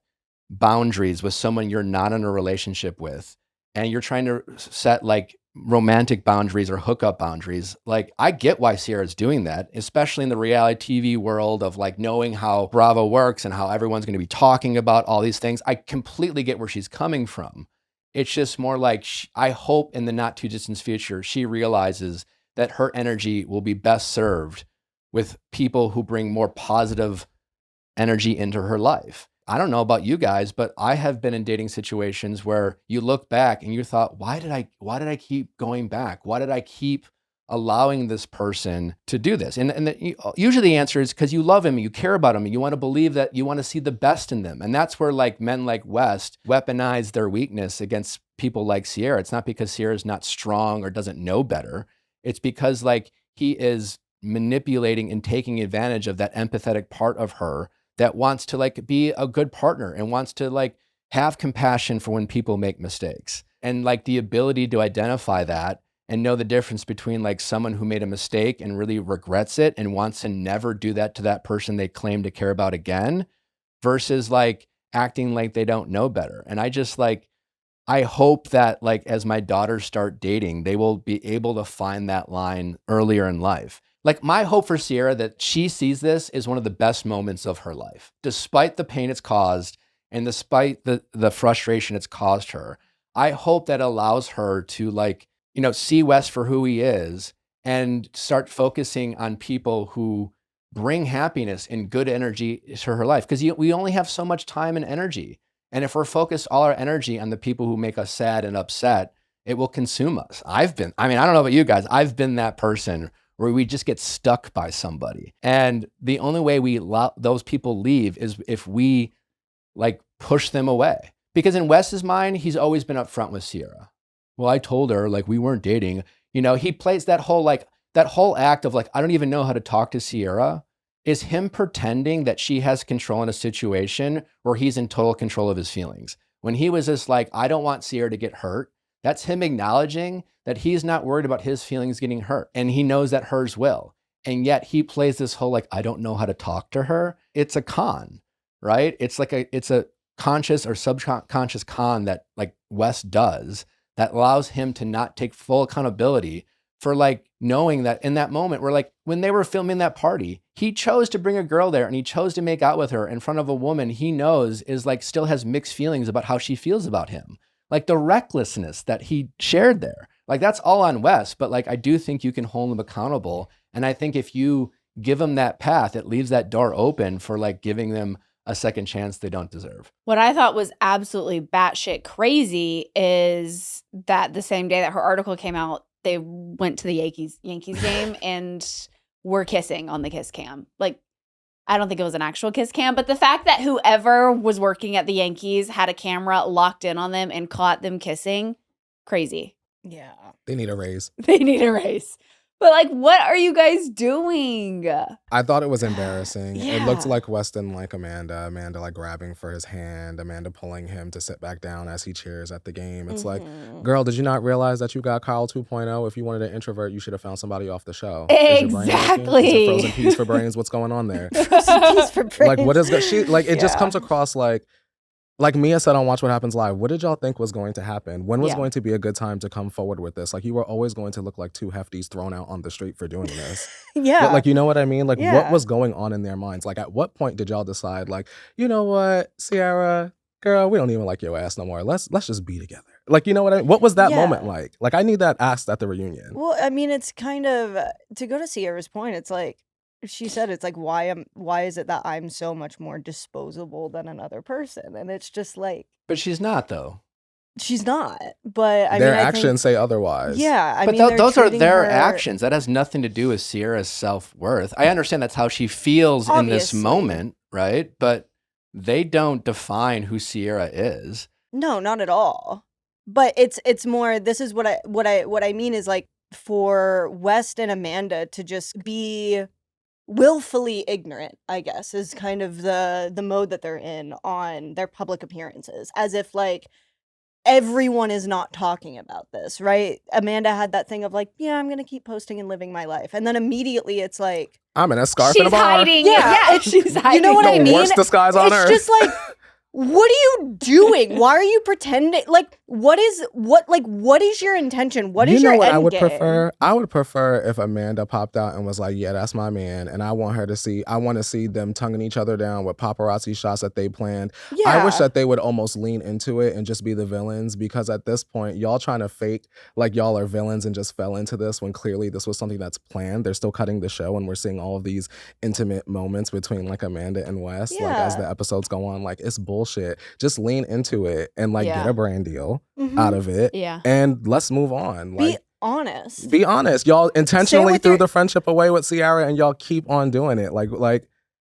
boundaries with someone you're not in a relationship with, and you're trying to set like romantic boundaries or hookup boundaries, like I get why Ciara's doing that, especially in the reality TV world of like knowing how Bravo works and how everyone's going to be talking about all these things. I completely get where she's coming from. It's just more like I hope in the not too distant future, she realizes that her energy will be best served with people who bring more positive energy into her life. I don't know about you guys, but I have been in dating situations where you look back and you thought, why did I keep going back? Why did I keep allowing this person to do this? And usually the answer is because you love him, you care about him, and you want to believe that you want to see the best in them. And that's where like men like West weaponize their weakness against people like Ciara. It's not because Ciara's not strong or doesn't know better. It's because like he is manipulating and taking advantage of that empathetic part of her that wants to like be a good partner and wants to like have compassion for when people make mistakes, and like the ability to identify that and know the difference between like someone who made a mistake and really regrets it and wants to never do that to that person they claim to care about again, versus like acting like they don't know better. And I just like, I hope that like as my daughters start dating, they will be able to find that line earlier in life. Like my hope for Ciara that she sees this is one of the best moments of her life, despite the pain it's caused and despite the frustration it's caused her. I hope that allows her to like, you know, see Wes for who he is and start focusing on people who bring happiness and good energy to her life. Because we only have so much time and energy. And if we're focused all our energy on the people who make us sad and upset, it will consume us. I don't know about you guys. I've been that person where we just get stuck by somebody. And the only way we allow those people leave is if we like push them away. Because in Wes's mind, he's always been upfront with Ciara. Well, I told her like we weren't dating. You know, he plays that whole act of like, I don't even know how to talk to Ciara, is him pretending that she has control in a situation where he's in total control of his feelings. When he was just like, I don't want Ciara to get hurt, that's him acknowledging that he's not worried about his feelings getting hurt. And he knows that hers will. And yet he plays this whole like, I don't know how to talk to her. It's a con, right? It's a conscious or subconscious con that like Wes does that allows him to not take full accountability for like knowing that in that moment where like when they were filming that party, he chose to bring a girl there and he chose to make out with her in front of a woman he knows is like still has mixed feelings about how she feels about him. Like the recklessness that he shared there, like that's all on Wes, but like I do think you can hold him accountable. And I think if you give him that path, it leaves that door open for like giving them a second chance they don't deserve. What I thought was absolutely batshit crazy is that the same day that her article came out, they went to the Yankees game and were kissing on the kiss cam. Like, I don't think it was an actual kiss cam, but the fact that whoever was working at the Yankees had a camera locked in on them and caught them kissing, crazy. Yeah. They need a raise. They need a raise. But like, what are you guys doing? I thought it was embarrassing. Yeah. It looked like Weston like Amanda like grabbing for his hand, Amanda pulling him to sit back down as he cheers at the game. It's like, girl, did you not realize that you got Kyle 2.0? If you wanted an introvert, you should have found somebody off the show. Exactly. Is it frozen peas for brains? What's going on there? Frozen peas for brains. Like, what is she like? It just Yeah. comes across like Mia said on Watch What Happens Live, what did y'all think was going to happen? When was going to be a good time to come forward with this? Like, you were always going to look like two hefties thrown out on the street for doing this. Yeah. But, like, you know what I mean? Like, Yeah. what was going on in their minds? Like, at what point did y'all decide, like, you know what, Ciara, girl, we don't even like your ass no more. Let's just be together. Like, you know what I mean? What was that moment like? Like, I need that asked at the reunion. Well, I mean, it's kind of, to go to Ciara's point, it's like, she said it's like, why is it that I'm so much more disposable than another person? And it's just like, But she's not though. she's not. But I Their mean, I actions think, say otherwise. yeah, I But mean, they're those are treating their her- actions. That has nothing to do with Ciara's self-worth. I understand that's how she feels in this Obviously. moment, right? But they don't define who Ciara is. No, not at all. But it's more. This is what I mean is like for West and Amanda to just be willfully ignorant, I guess, is kind of the mode that they're in on their public appearances, as if like everyone is not talking about this, right? Amanda had that thing of like, yeah, I'm gonna keep posting and living my life, and then immediately it's like, I'm in a scarf in a She's bar. hiding. Yeah. Yeah, she's hiding. you know what I The mean? worst disguise on it's earth. just like, what are you doing? Why are you pretending? Like, what is your intention? What is you know your what end I would game? prefer? I would prefer if Amanda popped out and was like, yeah, that's my man. And I want to see them tonguing each other down with paparazzi shots that they planned. Yeah. I wish that they would almost lean into it and just be the villains, because at this point, y'all trying to fake like y'all are villains and just fell into this when clearly this was something that's planned. They're still cutting the show and we're seeing all of these intimate moments between like Amanda and Wes. Like as the episodes go on, like it's bullshit. Just lean into it and like get a brand deal out of it. Yeah. And let's move on. Be Like, honest. be honest. Y'all intentionally with threw your- the friendship away with Ciara and y'all keep on doing it. Like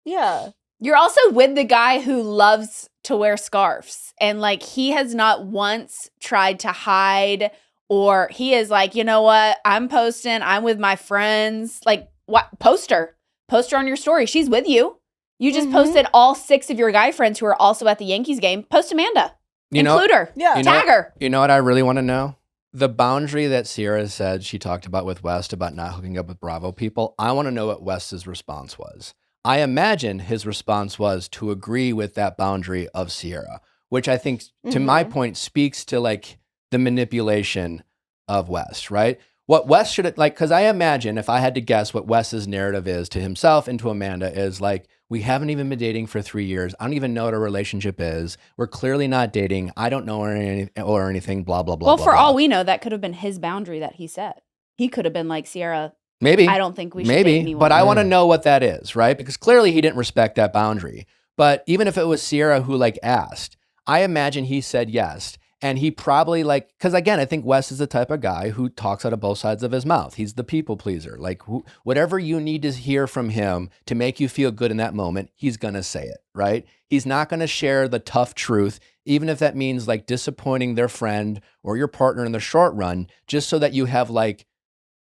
Yeah. You're also with the guy who loves to wear scarves. And like he has not once tried to hide, or he is like, you know what? I'm posting. I'm with my friends. Like, what? Post her on your story. She's with you. You just posted all 6 of your guy friends who are also at the Yankees game. Post Amanda. Include her. Yeah. Tag her. You know what I really want to know? The boundary that Ciara said she talked about with West about not hooking up with Bravo people. I want to know what West's response was. I imagine his response was to agree with that boundary of Ciara, which I think, to my point, speaks to like the manipulation of Wes, right? What Wes should like, because I imagine if I had to guess what Wes's narrative is to himself and to Amanda is like, we haven't even been dating for 3 years. I don't even know what a relationship is. We're clearly not dating. I don't know her or anything, blah, blah, blah. Well, blah, for blah. all we know, that could have been his boundary that he set. He could have been like, Ciara, Maybe. I don't think we should date anyone. But I want to know what that is, right? Because clearly he didn't respect that boundary. But even if it was Ciara who like asked, I imagine he said yes. And he probably like, because again, I think Wes is the type of guy who talks out of both sides of his mouth. He's the people pleaser. Like whatever you need to hear from him to make you feel good in that moment, he's going to say it, right? He's not going to share the tough truth, even if that means like disappointing their friend or your partner in the short run, just so that you have like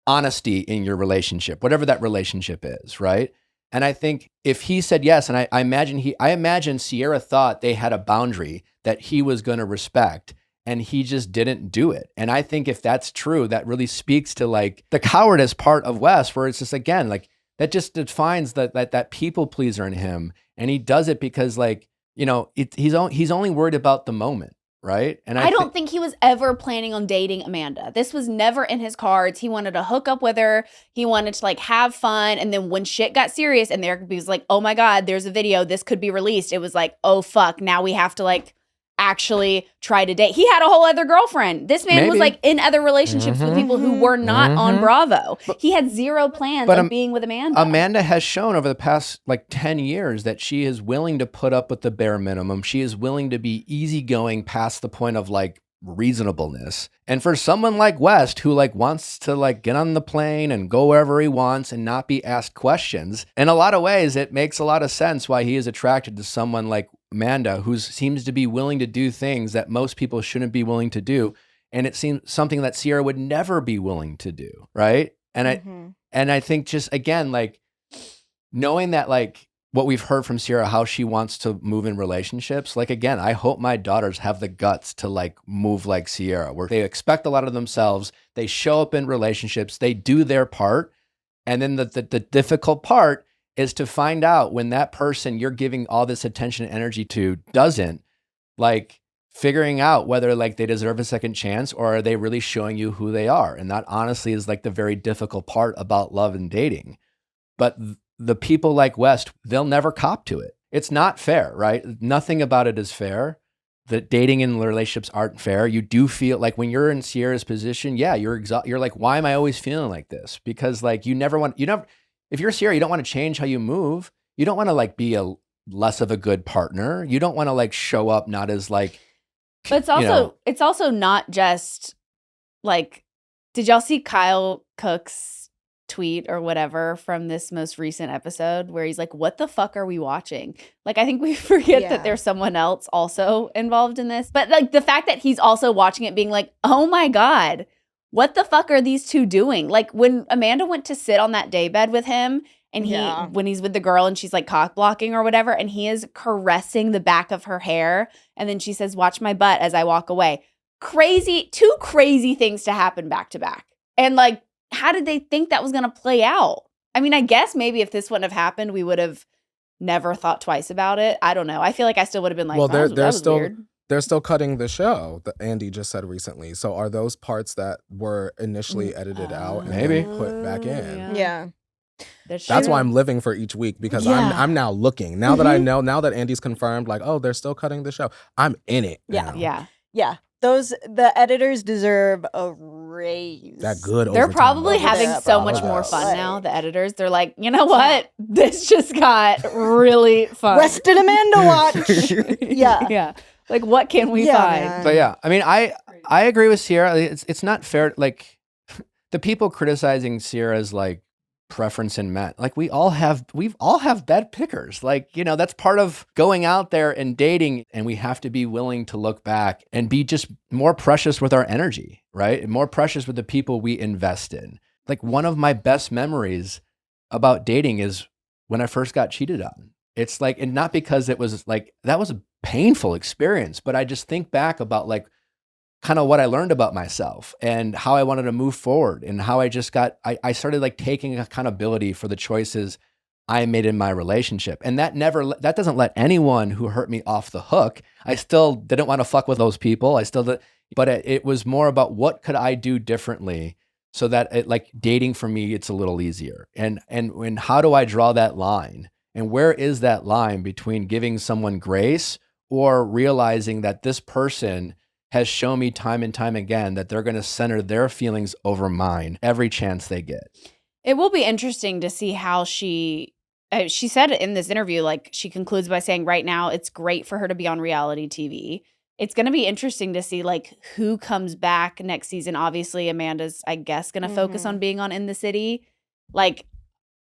honesty in your relationship, whatever that relationship is, right? And I think if he said yes, and I imagine Ciara thought they had a boundary that he was going to respect, and he just didn't do it. And I think if that's true, that really speaks to like the cowardice part of Wes, where it's just, again, like that just defines that people pleaser in him. And he does it because like, you know, he's only worried about the moment. Right. And I don't think he was ever planning on dating Amanda. This was never in his cards. He wanted to hook up with her. He wanted to like have fun. And then when shit got serious and there was like, oh my God, there's a video. This could be released. It was like, oh fuck. Now we have to like actually try to date. He had a whole other girlfriend. This man was like in other relationships with people who were not on Bravo. He had zero plans of being with Amanda. Amanda has shown over the past like 10 years that she is willing to put up with the bare minimum. She is willing to be easygoing past the point of like reasonableness. And for someone like West, who like wants to like get on the plane and go wherever he wants and not be asked questions, in a lot of ways, it makes a lot of sense why he is attracted to someone like Amanda, who seems to be willing to do things that most people shouldn't be willing to do. And it seems something that Ciara would never be willing to do. Right. And I think just, again, like knowing that, like what we've heard from Ciara, how she wants to move in relationships. Like, again, I hope my daughters have the guts to like move like Ciara, where they expect a lot of themselves. They show up in relationships, they do their part. And then the difficult part is to find out when that person you're giving all this attention and energy to doesn't, like figuring out whether like they deserve a second chance or are they really showing you who they are. And that honestly is like the very difficult part about love and dating. But the people like West, they'll never cop to it. It's not fair, right? Nothing about it is fair. The dating and relationships aren't fair. You do feel like when you're in Ciara's position, yeah, you're like, why am I always feeling like this? Because like if you're Ciara, you don't want to change how you move. You don't want to like be a less of a good partner. You don't want to like show up not as like. But it's also not just like, did y'all see Kyle Cook's tweet or whatever from this most recent episode where he's like, what the fuck are we watching? Like, I think we forget that there's someone else also involved in this. But like the fact that he's also watching it being like, oh my God, what the fuck are these two doing? Like when Amanda went to sit on that daybed with him and when he's with the girl and she's like cock blocking or whatever, and he is caressing the back of her hair. And then she says, watch my butt as I walk away. Two crazy things to happen back to back. And like, how did they think that was going to play out? I mean, I guess maybe if this wouldn't have happened, we would have never thought twice about it. I don't know. I feel like I still would have been like, well, that was weird. They're still cutting the show, that Andy just said recently. So are those parts that were initially edited out and maybe then put back in? Yeah. That's why I'm living for each week, because I'm now looking. Now that I know, now that Andy's confirmed, like, oh, they're still cutting the show, I'm in it now. Yeah. The editors deserve a raise. That good. They're probably having so much more fun now. The editors, they're like, you know what? This just got really fun. West and Amanda watch. Yeah. Like, what can we find? Man. But yeah, I mean, I agree with Ciara. It's not fair. Like the people criticizing Ciara's like preference in men, like we all have bad pickers. Like, you know, that's part of going out there and dating, and we have to be willing to look back and be just more precious with our energy, right? And more precious with the people we invest in. Like one of my best memories about dating is when I first got cheated on. It's like, and not because it was like, that was a painful experience, but I just think back about like kind of what I learned about myself and how I wanted to move forward and how I just I started like taking accountability for the choices I made in my relationship. And that doesn't let anyone who hurt me off the hook. I still didn't want to fuck with those people. But it was more about what could I do differently so that like dating for me, it's a little easier. And how do I draw that line? And where is that line between giving someone grace or realizing that this person has shown me time and time again that they're going to center their feelings over mine every chance they get? It will be interesting to see how she said in this interview, like she concludes by saying right now it's great for her to be on reality TV. It's going to be interesting to see like who comes back next season. Obviously, Amanda's, I guess, going to focus on being on In the City. Like,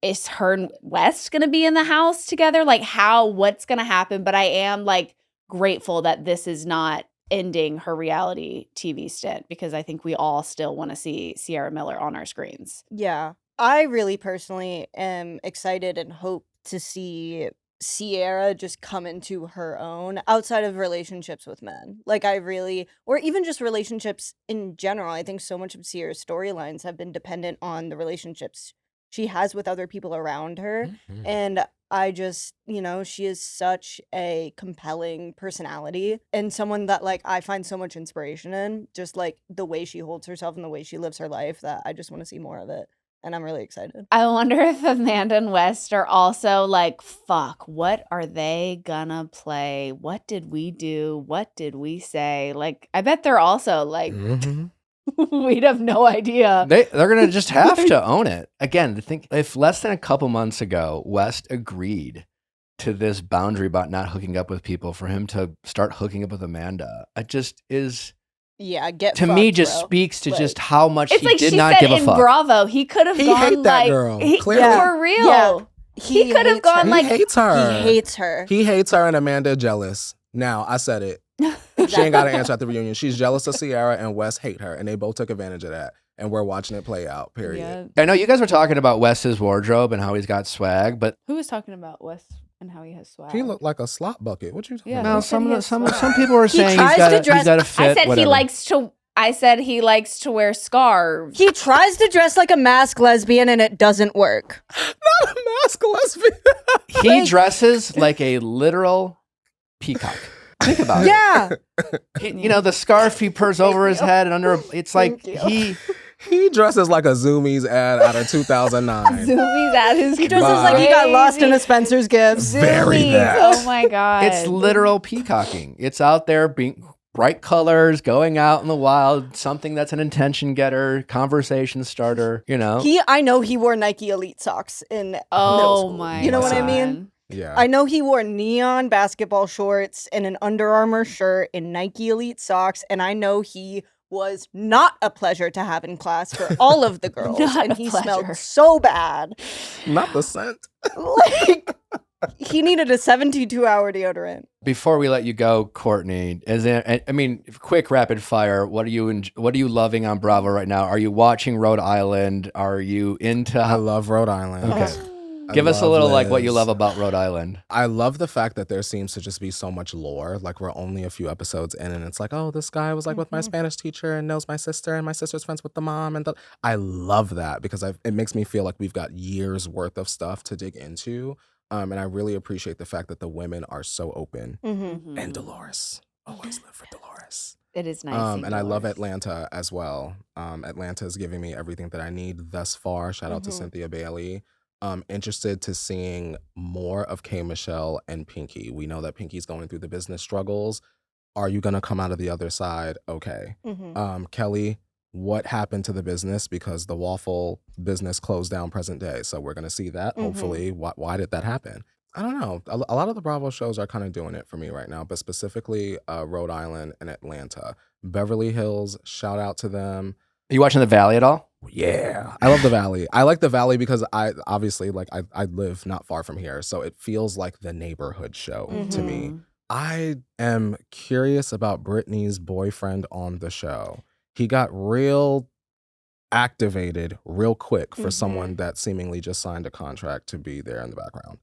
is her and West going to be in the house together? Like, what's going to happen? But I am like grateful that this is not ending her reality TV stint, because I think we all still want to see Ciara Miller on our screens. Yeah. I really personally am excited and hope to see Ciara just come into her own outside of relationships with men. Like or even just relationships in general. I think so much of Ciara's storylines have been dependent on the relationships she has with other people around her. Mm-hmm. And I just, she is such a compelling personality and someone that like I find so much inspiration in, just like the way she holds herself and the way she lives her life, that I just want to see more of it. And I'm really excited. I wonder if Amanda and West are also like, fuck, what are they gonna play? What did we do? What did we say? Like, I bet they're also like, we'd have no idea. They're going to just have to own it. Again, think if less than a couple months ago, West agreed to this boundary about not hooking up with people, for him to start hooking up with Amanda, it just is... Yeah, speaks to just how much it's he like did she not said give a in fuck. Bravo, he could have gone hate that like girl. He, Clearly. for real. Yeah. He could have gone her. like He hates her. He hates her. He hates her, and Amanda jealous. Now, I said it. She ain't got to answer at the reunion. She's jealous of Ciara, and Wes hate her, and they both took advantage of that. And we're watching it play out, period. Yeah. I know you guys were talking about Wes's wardrobe and how he's got swag, but Who was talking about Wes and how he has swag? He looked like a slop bucket. What you talking Yeah, about? no, he said he has some swag. people were saying he's got a fit. I said whatever. I said he likes to wear scarves. He tries to dress like a masked lesbian and it doesn't work. Not a mask lesbian. He dresses like a literal peacock. Think about it. Yeah. The scarf he purrs over his head and under. It's like He dresses like a Zoomies ad out of 2009. Zoomies at his. He dresses like he got lost in a Spencer's Gifts. Very that. Oh my god! It's literal peacocking. It's out there being bright colors, going out in the wild, something that's an attention getter, conversation starter. I know he wore Nike Elite socks in middle school. My! You know what I God. mean? Yeah. I know he wore neon basketball shorts and an Under Armour shirt and Nike Elite socks, and I know he was not a pleasure to have in class for all of the girls. Not and a he pleasure. smelled so bad. Not the scent. Like, he needed a 72-hour deodorant. Before we let you go, Courtney, quick rapid fire. What are you loving on Bravo right now? Are you watching Rhode Island? Are you into? I love Rhode Island. Okay. I Give us a love little like what you Liz. love about Rhode Island. I love the fact that there seems to just be so much lore. Like, we're only a few episodes in, and it's like, oh, this guy was like with my Spanish teacher and knows my sister, and my sister's friends with the mom. And I love that because it makes me feel like we've got years worth of stuff to dig into. And I really appreciate the fact that the women are so open. Mm-hmm. And Dolores. Always live for Dolores. It is nice. And I love Atlanta as well. Atlanta is giving me everything that I need thus far. Shout out to Cynthia Bailey. Interested to seeing more of K. Michelle and Pinky. We know that Pinky's going through the business struggles. Are you going to come out of the other side? Okay. Kelly, what happened to the business? Because the waffle business closed down present day. So we're going to see that. Hopefully. Why did that happen? I don't know. A lot of the Bravo shows are kind of doing it for me right now, but specifically Rhode Island and Atlanta. Beverly Hills, shout out to them. Are you watching The Valley at all? Yeah, I love the Valley. I like the Valley because I live not far from here, so it feels like the neighborhood show to me. I am curious about Brittany's boyfriend on the show. He got real activated real quick for someone that seemingly just signed a contract to be there in the background.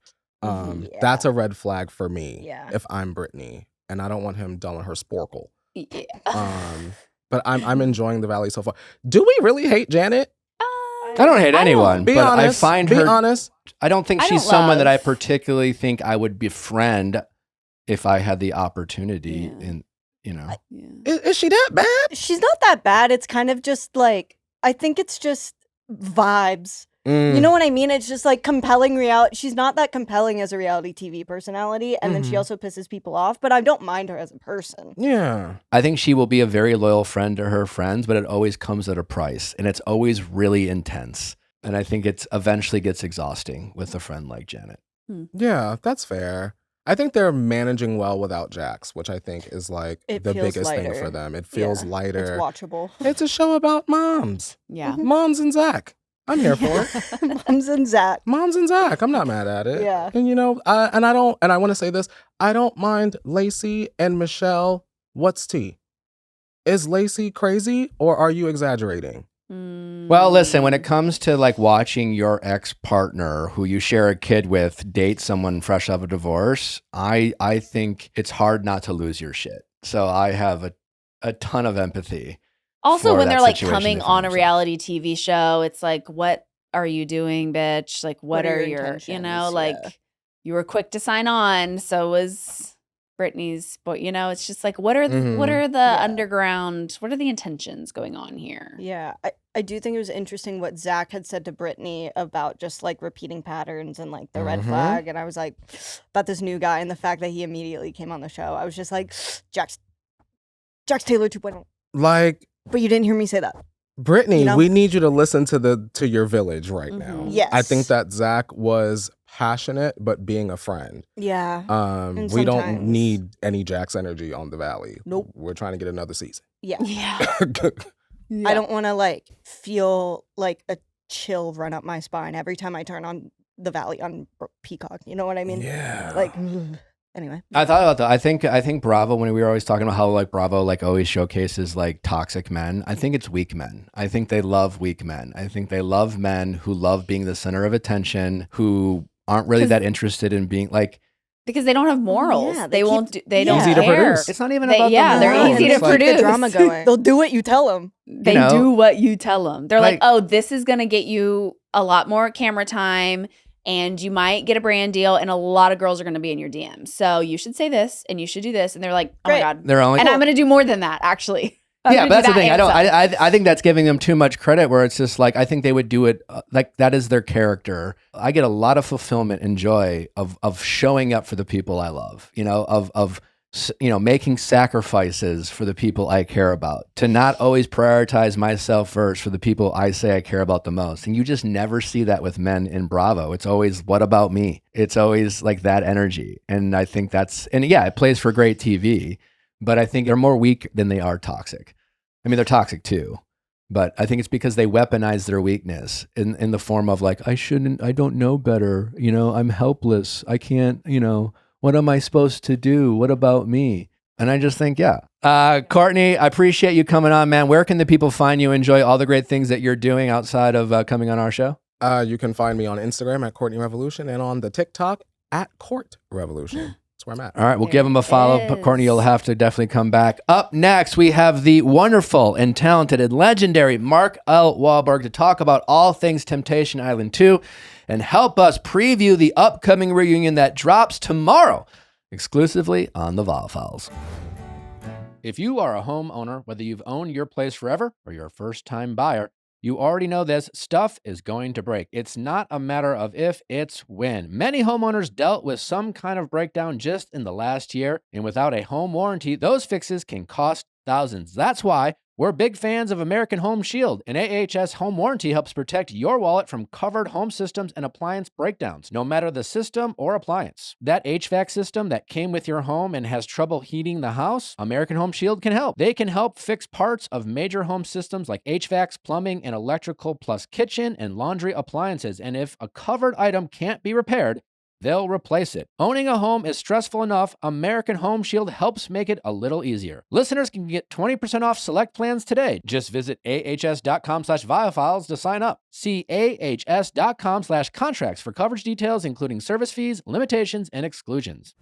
That's a red flag for me if I'm Brittany, and I don't want him dulling her sporkle. Yeah. But I'm enjoying the Valley so far. Do we really hate Janet? I don't hate anyone, Be but honest. I find Be her. honest. I don't think I she's don't someone that I love- particularly think I would befriend if I had the opportunity. Yeah. In Yeah. Is she that bad? She's not that bad. It's kind of just like, I think it's just vibes. Mm. You know what I mean? It's just like compelling reality. She's not that compelling as a reality TV personality. And then she Mhm. also pisses people off, but I don't mind her as a person. Yeah. I think she will be a very loyal friend to her friends, but it always comes at a price, and it's always really intense. And I think it's eventually gets exhausting with a friend like Janet. Yeah, that's fair. I think they're managing well without Jax, which I think is like It the feels biggest thing lighter. for them. It feels Yeah, It's lighter. watchable. It's a show about moms. Yeah. Moms and Zach. I'm here for it. Mums and Zach. Moms and Zach. I'm not mad at it. Yeah. And you know, I want to say this. I don't mind Lacey and Michelle. What's tea? Is Lacey crazy or are you exaggerating? Well, listen, when it comes to like watching your ex-partner who you share a kid with date someone fresh out of a divorce, I think it's hard not to lose your shit. So I have a ton of empathy. Also, for when that they're like situation coming they on find a themselves. reality TV show, it's like, what are you doing, bitch? Like, what are your, intentions? like, Yeah. you were quick to sign on. So was Brittany's, but it's just like, what are the Yeah. underground, what are the intentions going on here? Yeah, I do think it was interesting what Zach had said to Brittany about just like repeating patterns and like the red Mhm. flag. And I was like, about this new guy and the fact that he immediately came on the show. I was just like, Jax Taylor 2.0. Like, But you didn't hear me say that. Brittany, You know? we need you to listen to your village right now. Mhm. Yes. I think that Zach was passionate, but being a friend. Yeah. And We don't sometimes- need any Jax energy on the Valley. Nope. We're trying to get another season. Yeah. Yeah. I don't want to like feel like a chill run up my spine every time I turn on the Valley on Peacock. You know what I mean? Yeah. Like, anyway. I thought about that. I think Bravo, when we were always talking about how like Bravo like always showcases like toxic men, I think it's weak men. I think they love weak men. I think they love men who love being the center of attention, who aren't really 'Cause- that interested in being like, Because they don't have morals. Yeah, they they won't. keep- They don't Easy to care. produce. it's not even They- about yeah, the they're morals. easy to It's like- produce. Keep the drama going. They'll do what you tell them. They know? do what you tell them. They're like, Like- oh, this is going to get you a lot more camera time and you might get a brand deal and a lot of girls are going to be in your DMs. So you should say this and you should do this. And they're like, oh Great. my God. They're only And I'm going to do more than that, actually. I'm yeah, gonna but that's do the thing. that and some. I think that's giving them too much credit. Where it's just like I think they would do it like that is their character. I get a lot of fulfillment and joy of showing up for the people I love. Of making sacrifices for the people I care about. To not always prioritize myself first for the people I say I care about the most. And you just never see that with men in Bravo. It's always what about me? It's always like that energy. And I think it plays for great TV. But I think they're more weak than they are toxic. I mean, they're toxic too, but I think it's because they weaponize their weakness in the form of like, I don't know better. I'm helpless. I can't, what am I supposed to do? What about me? And I just think, Courtney, I appreciate you coming on, man. Where can the people find you? Enjoy all the great things that you're doing outside of coming on our show? You can find me on Instagram at Courtney Revolution and on the TikTok at Court Revolution. That's where I'm at. All right, we'll There give him a it follow. But Courtney, you'll is. have to definitely come back. Up next, we have the wonderful and talented and legendary Earle Walberg to talk about all things Temptation Island 2 and help us preview the upcoming reunion that drops tomorrow, exclusively on the Viall Files. If you are a homeowner, whether you've owned your place forever or you're a first-time buyer, you already know this, stuff is going to break. It's not a matter of if, it's when. Many homeowners dealt with some kind of breakdown just in the last year, and without a home warranty, those fixes can cost thousands. That's why we're big fans of American Home Shield. An AHS home warranty helps protect your wallet from covered home systems and appliance breakdowns, no matter the system or appliance. That HVAC system that came with your home and has trouble heating the house, American Home Shield can help. They can help fix parts of major home systems like HVACs, plumbing, and electrical, plus kitchen and laundry appliances. And if a covered item can't be repaired, they'll replace it. Owning a home is stressful enough. American Home Shield helps make it a little easier. Listeners can get 20% off select plans today. Just visit ahs.com/viallfiles to sign up. See ahs.com/contracts for coverage details, including service fees, limitations, and exclusions.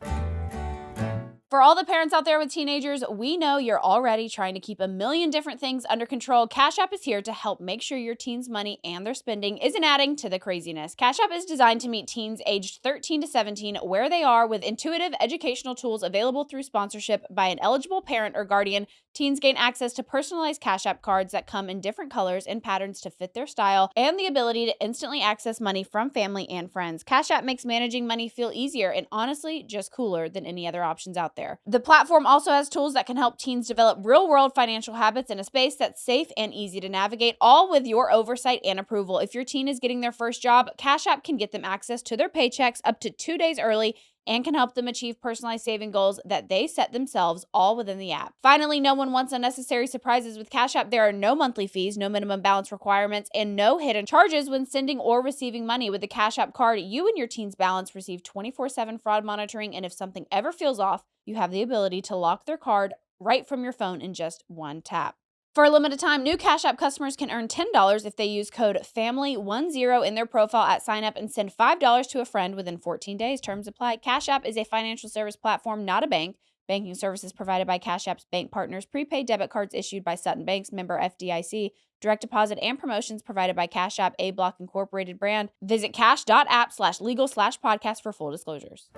For all the parents out there with teenagers, we know you're already trying to keep a million different things under control. Cash App is here to help make sure your teens' money and their spending isn't adding to the craziness. Cash App is designed to meet teens aged 13 to 17 where they are with intuitive educational tools available through sponsorship by an eligible parent or guardian. Teens gain access to personalized Cash App cards that come in different colors and patterns to fit their style and the ability to instantly access money from family and friends. Cash App makes managing money feel easier and honestly just cooler than any other options out there. The platform also has tools that can help teens develop real-world financial habits in a space that's safe and easy to navigate, all with your oversight and approval. If your teen is getting their first job, Cash App can get them access to their paychecks up to 2 days early and can help them achieve personalized saving goals that they set themselves, all within the app. Finally, no one wants unnecessary surprises with Cash App. There are no monthly fees, no minimum balance requirements, and no hidden charges when sending or receiving money. With the Cash App card, you and your teen's balance receive 24/7 fraud monitoring, and if something ever feels off, you have the ability to lock their card right from your phone in just one tap. For a limited time, new Cash App customers can earn $10 if they use code FAMILY10 in their profile at sign up and send $5 to a friend within 14 days. Terms apply. Cash App is a financial service platform, not a bank. Banking services provided by Cash App's bank partners. Prepaid debit cards issued by Sutton Banks, member FDIC. Direct deposit and promotions provided by Cash App, A Block Incorporated brand. Visit cash.app/legal/podcast for full disclosures.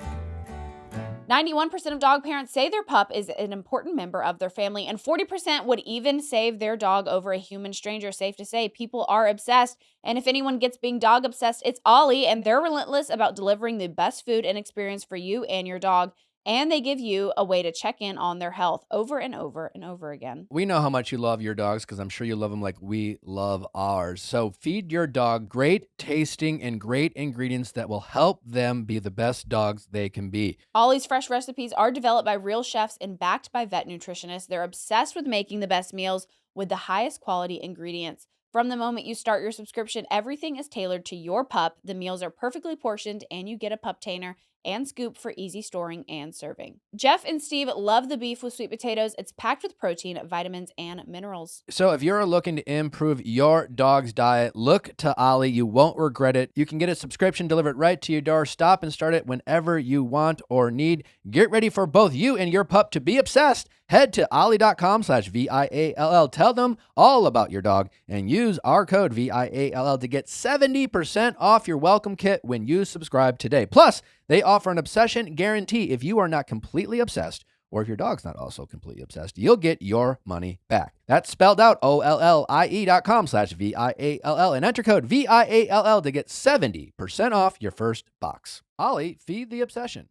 91% of dog parents say their pup is an important member of their family, and 40% would even save their dog over a human stranger. Safe to say, people are obsessed, and if anyone gets being dog obsessed, it's Ollie, and they're relentless about delivering the best food and experience for you and your dog. And they give you a way to check in on their health over and over and over again. We know how much you love your dogs because I'm sure you love them like we love ours. So feed your dog great tasting and great ingredients that will help them be the best dogs they can be. Ollie's fresh recipes are developed by real chefs and backed by vet nutritionists. They're obsessed with making the best meals with the highest quality ingredients. From the moment you start your subscription, everything is tailored to your pup. The meals are perfectly portioned, and you get a pup tainer and scoop for easy storing and serving. Jeff and Steve love the beef with sweet potatoes. It's packed with protein, vitamins, and minerals. So if you're looking to improve your dog's diet, look to Ollie. You won't regret it. You can get a subscription delivered right to your door. Stop and start it whenever you want or need. Get ready for both you and your pup to be obsessed. Head to ollie.com/VIALL. Tell them all about your dog and use our code VIALL to get 70% off your welcome kit when you subscribe today. Plus, they offer an obsession guarantee. If you are not completely obsessed, or if your dog's not also completely obsessed, you'll get your money back. That's spelled out OLLIE.com/VIALL and enter code VIALL to get 70% off your first box. Ollie, feed the obsession.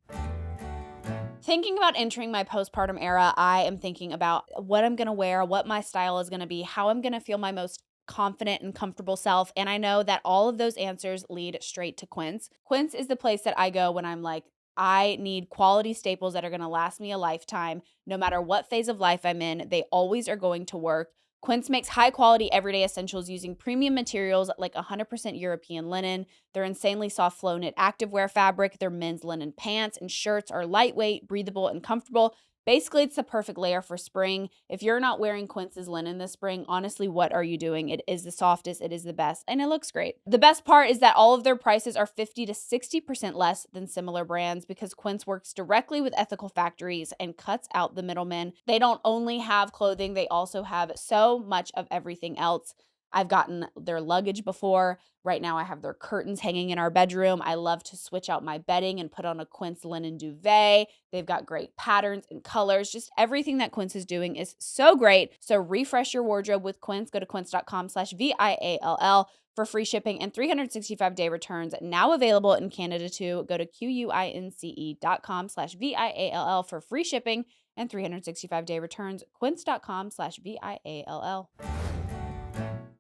Thinking about entering my postpartum era, I am thinking about what I'm going to wear, what my style is going to be, how I'm going to feel my most confident and comfortable self. And I know that all of those answers lead straight to Quince. Quince is the place that I go when I'm like, I need quality staples that are going to last me a lifetime. No matter what phase of life I'm in, they always are going to work. Quince makes high-quality everyday essentials using premium materials like 100% European linen. Their insanely soft flow-knit activewear fabric, their men's linen pants and shirts are lightweight, breathable, and comfortable. Basically, it's the perfect layer for spring. If you're not wearing Quince's linen this spring, honestly, what are you doing? It is the softest, it is the best, and it looks great. The best part is that all of their prices are 50 to 60% less than similar brands because Quince works directly with ethical factories and cuts out the middlemen. They don't only have clothing, they also have so much of everything else. I've gotten their luggage before. Right now I have their curtains hanging in our bedroom. I love to switch out my bedding and put on a Quince linen duvet. They've got great patterns and colors. Just everything that Quince is doing is so great. So refresh your wardrobe with Quince. Go to quince.com/VIALL for free shipping and 365-day returns. Now available in Canada too. Go to QUINCE.com/VIALL for free shipping and 365-day returns. Quince.com/VIALL.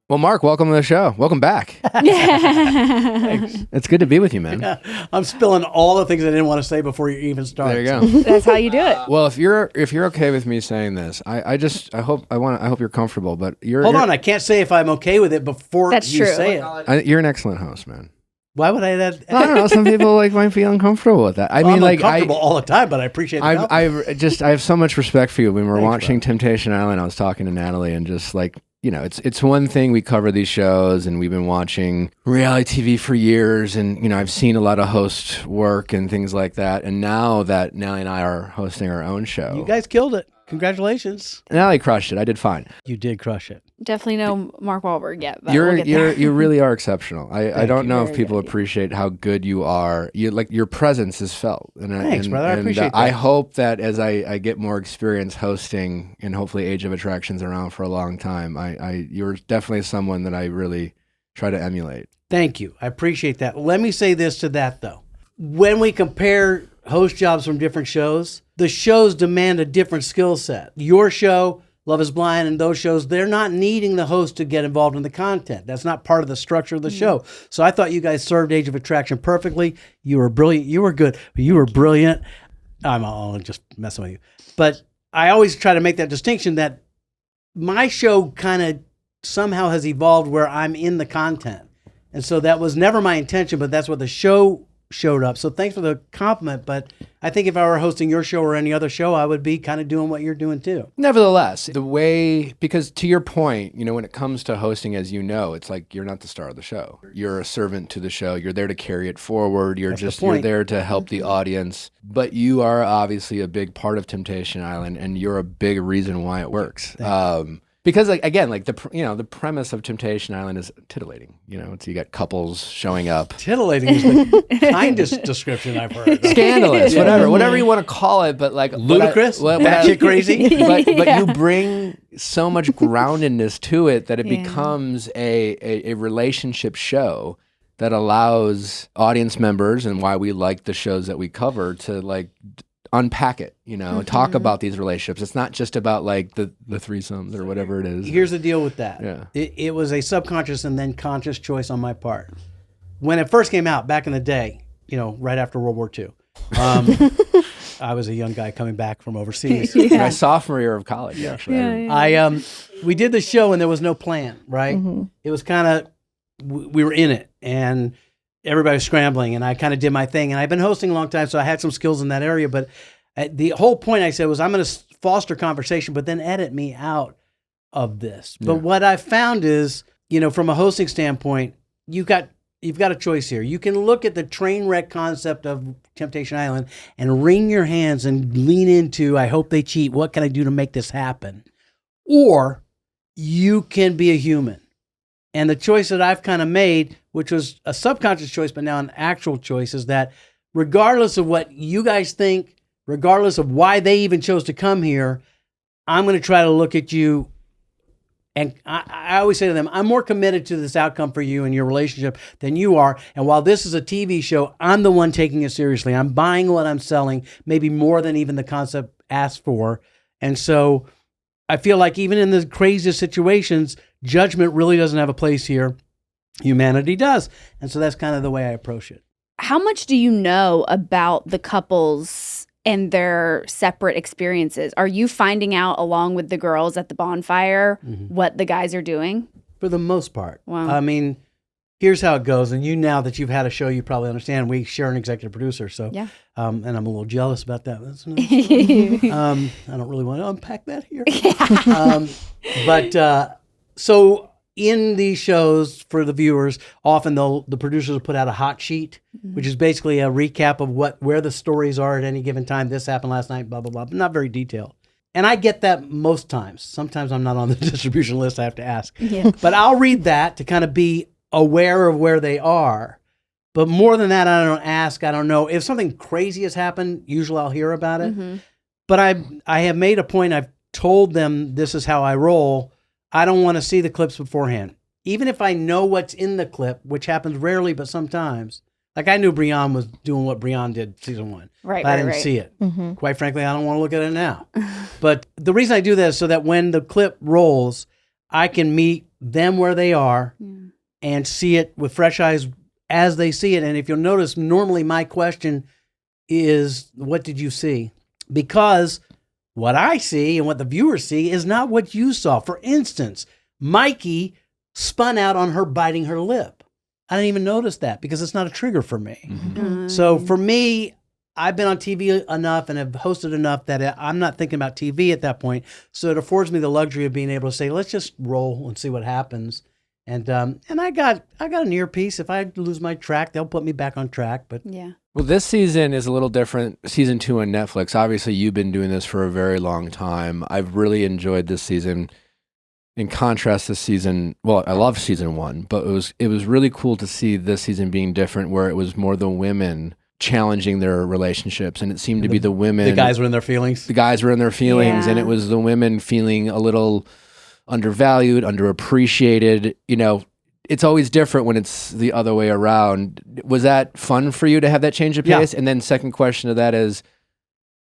Well, Mark, welcome to the show. Welcome back. Thanks. It's good to be with you, man. Yeah, I'm spilling all the things I didn't want to say before you even start. There you go. That's how you do it. Well, if you're okay with me saying this, I hope you're comfortable. But Hold on, I can't say if I'm okay with it before That's you true. say it. You're an excellent host, man. Why would I? That I don't know. Some people might be uncomfortable with that. I mean, I'm like uncomfortable all the time, but I appreciate it. I have so much respect for you. When we were Thanks, watching bro. Temptation Island, I was talking to Natalie and just like it's one thing we cover these shows and we've been watching reality TV for years, and I've seen a lot of host work and things like that. And now that Nelly and I are hosting our own show, You guys killed it. Congratulations. Nelly crushed it. I did fine. You did crush it. Definitely no Mark Walberg yet. But You really are exceptional. I don't know if people appreciate how good you are. Your presence is felt. Thanks, brother. I appreciate that. I hope that as I get more experience hosting and hopefully Age of Attraction's around for a long time, you're definitely someone that I really try to emulate. Thank you. I appreciate that. Let me say this to that, though. When we compare host jobs from different shows, the shows demand a different skill set. Your show, Love is Blind, and those shows, they're not needing the host to get involved in the content. That's not part of the structure of the show. So I thought you guys served Age of Attraction perfectly. You were brilliant. You were good. You were brilliant. I'm just messing with you. But I always try to make that distinction that my show kind of somehow has evolved where I'm in the content. And so that was never my intention, but that's what the show showed up. So thanks for the compliment, but I think if I were hosting your show or any other show, I would be kind of doing what you're doing too. Nevertheless, because to your point, when it comes to hosting, as you know, it's like you're not the star of the show. You're a servant to the show. You're there to carry it forward. You're there to help the audience. But you are obviously a big part of Temptation Island, and you're a big reason why it works. Because the premise of Temptation Island is tittillating. You got couples showing up. Titillating is the kindest description I've heard. Scandalous, whatever you want to call it, but ludicrous, batshit crazy. But you bring so much groundedness to it that it becomes a relationship show that allows audience members, and why we like the shows that we cover, to unpack it, talk about these relationships. It's not just about the threesomes or whatever it is. Here's the deal with that. Yeah. It was a subconscious and then conscious choice on my part. When it first came out back in the day, right after World War II, I was a young guy coming back from overseas. My sophomore year of college, actually. We did the show and there was no plan, right? It was kind of, we were in it and everybody was scrambling, and I kind of did my thing. And I've been hosting a long time, so I had some skills in that area. But the whole point I said was, I'm going to foster conversation, but then edit me out of this. But what I found is, from a hosting standpoint, you've got a choice here. You can look at the train wreck concept of Temptation Island and wring your hands and lean into, I hope they cheat. What can I do to make this happen? Or you can be a human. And the choice that I've kind of made, which was a subconscious choice, but now an actual choice, is that regardless of what you guys think, regardless of why they even chose to come here, I'm going to try to look at you. And I always say to them, I'm more committed to this outcome for you and your relationship than you are. And while this is a TV show, I'm the one taking it seriously. I'm buying what I'm selling, maybe more than even the concept asked for. And so I feel like even in the craziest situations, judgment really doesn't have a place here. Humanity does. And so that's kind of the way I approach it. How much do you know about the couples and their separate experiences? Are you finding out along with the girls at the bonfire what the guys are doing? For the most part. Wow. I mean, here's how it goes. And now that you've had a show, you probably understand. We share an executive producer. So, and I'm a little jealous about that. That's another story. I don't really want to unpack that here. So in these shows for the viewers, often the producers will put out a hot sheet, which is basically a recap of where the stories are at any given time. This happened last night, blah, blah, blah, but not very detailed. And I get that most times. Sometimes I'm not on the distribution list. I have to ask. But I'll read that to kind of be aware of where they are. But more than that, I don't ask. I don't know. If something crazy has happened, usually I'll hear about it. But I have made a point. I've told them this is how I roll. I don't want to see the clips beforehand. Even if I know what's in the clip, which happens rarely, but sometimes. Like I knew Brianne was doing what Brianne did season 1. But I didn't see it. Quite frankly, I don't want to look at it now. But the reason I do that is so that when the clip rolls, I can meet them where they are and see it with fresh eyes as they see it. And if you'll notice, normally my question is, what did you see? Because what I see and what the viewers see is not what you saw. For instance, Mikey spun out on her biting her lip. I didn't even notice that because it's not a trigger for me. So for me, I've been on TV enough and have hosted enough that I'm not thinking about TV at that point. So it affords me the luxury of being able to say, let's just roll and see what happens. And I got an earpiece. If I lose my track, they'll put me back on track. But Yeah. Well, this season is a little different. Season 2 on Netflix. Obviously, you've been doing this for a very long time. I've really enjoyed this season. In contrast to season, well, I love season 1, but it was really cool to see this season being different, where it was more the women challenging their relationships, and it seemed to be the women. the guys were in their feelings. The guys were in their feelings, and it was the women feeling a little undervalued, underappreciated. You know, it's always different when it's the other way around. Was that fun for you to have that change of pace? And then second question to that is,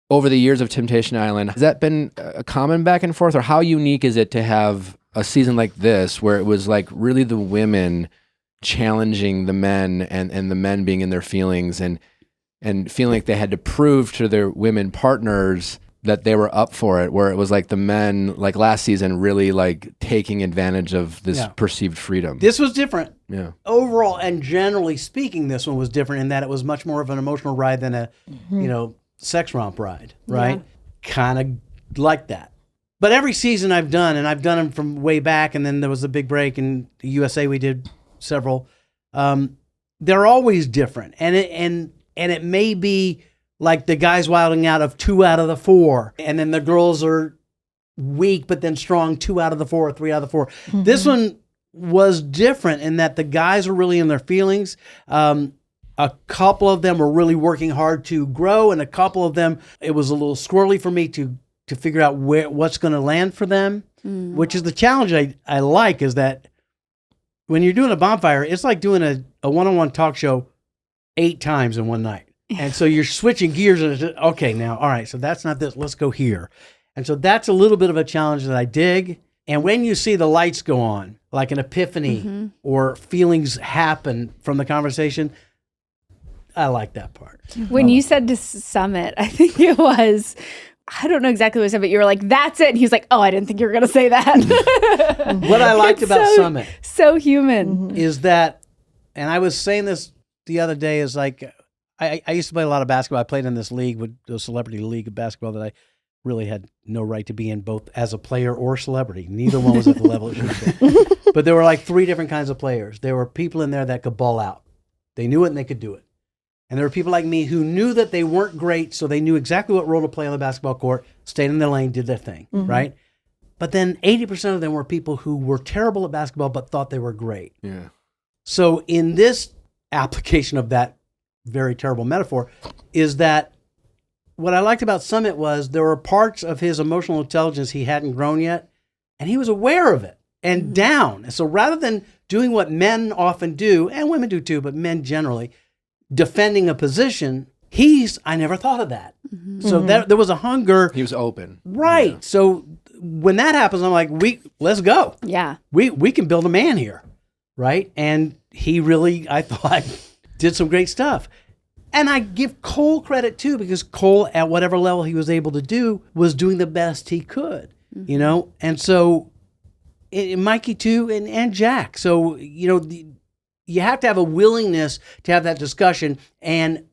over the years of Temptation Island, has that been a common back and forth, or how unique is it to have a season like this where it was like really the women challenging the men and the men being in their feelings and feeling like they had to prove to their women partners that they were up for it, where it was like the men, like last season, really like taking advantage of this perceived freedom? This was different. Yeah. Overall and generally speaking, this one was different in that it was much more of an emotional ride than a, sex romp ride, right? Yeah. Kind of like that. But every season I've done, and I've done them from way back, and then there was a big break in the USA. We did several. They're always different, and it may be like the guys wilding out of 2 out of the 4, and then the girls are weak but then strong 2 out of the 4, 3 out of the 4. Mm-hmm. This one was different in that the guys were really in their feelings. A couple of them were really working hard to grow, and a couple of them, it was a little squirrely for me to figure out what's going to land for them, which is the challenge I like, is that when you're doing a bonfire, it's like doing a one-on-one talk show 8 times in one night. And so you're switching gears and it's, okay, now, all right, so that's not this, let's go here. And so that's a little bit of a challenge that I dig. And when you see the lights go on, like an epiphany or feelings happen from the conversation, I like that part. When you said to Summit, I think it was, I don't know exactly what you said, but you were like, that's it. And he was like, oh, I didn't think you were going to say that. What I liked about Summit so human is that, and I was saying this the other day, is like, I used to play a lot of basketball. I played in this league, with the celebrity league of basketball, that I really had no right to be in, both as a player or celebrity. Neither one was at the level it should have been. But there were like 3 different kinds of players. There were people in there that could ball out. They knew it and they could do it. And there were people like me who knew that they weren't great, so they knew exactly what role to play on the basketball court, stayed in their lane, did their thing, right? But then 80% of them were people who were terrible at basketball but thought they were great. Yeah. So in this application of that very terrible metaphor, is that what I liked about Summit was there were parts of his emotional intelligence he hadn't grown yet, and he was aware of it and down. And so rather than doing what men often do, and women do too, but men generally, defending a position, I never thought of that. So there was a hunger. He was open. Right. Yeah. So when that happens, I'm like, let's go. Yeah. We can build a man here. Right. And he really, I thought, did some great stuff. And I give Cole credit too, because Cole, at whatever level he was able to do, was doing the best he could, And so Mikey too, and Jack. So, you have to have a willingness to have that discussion and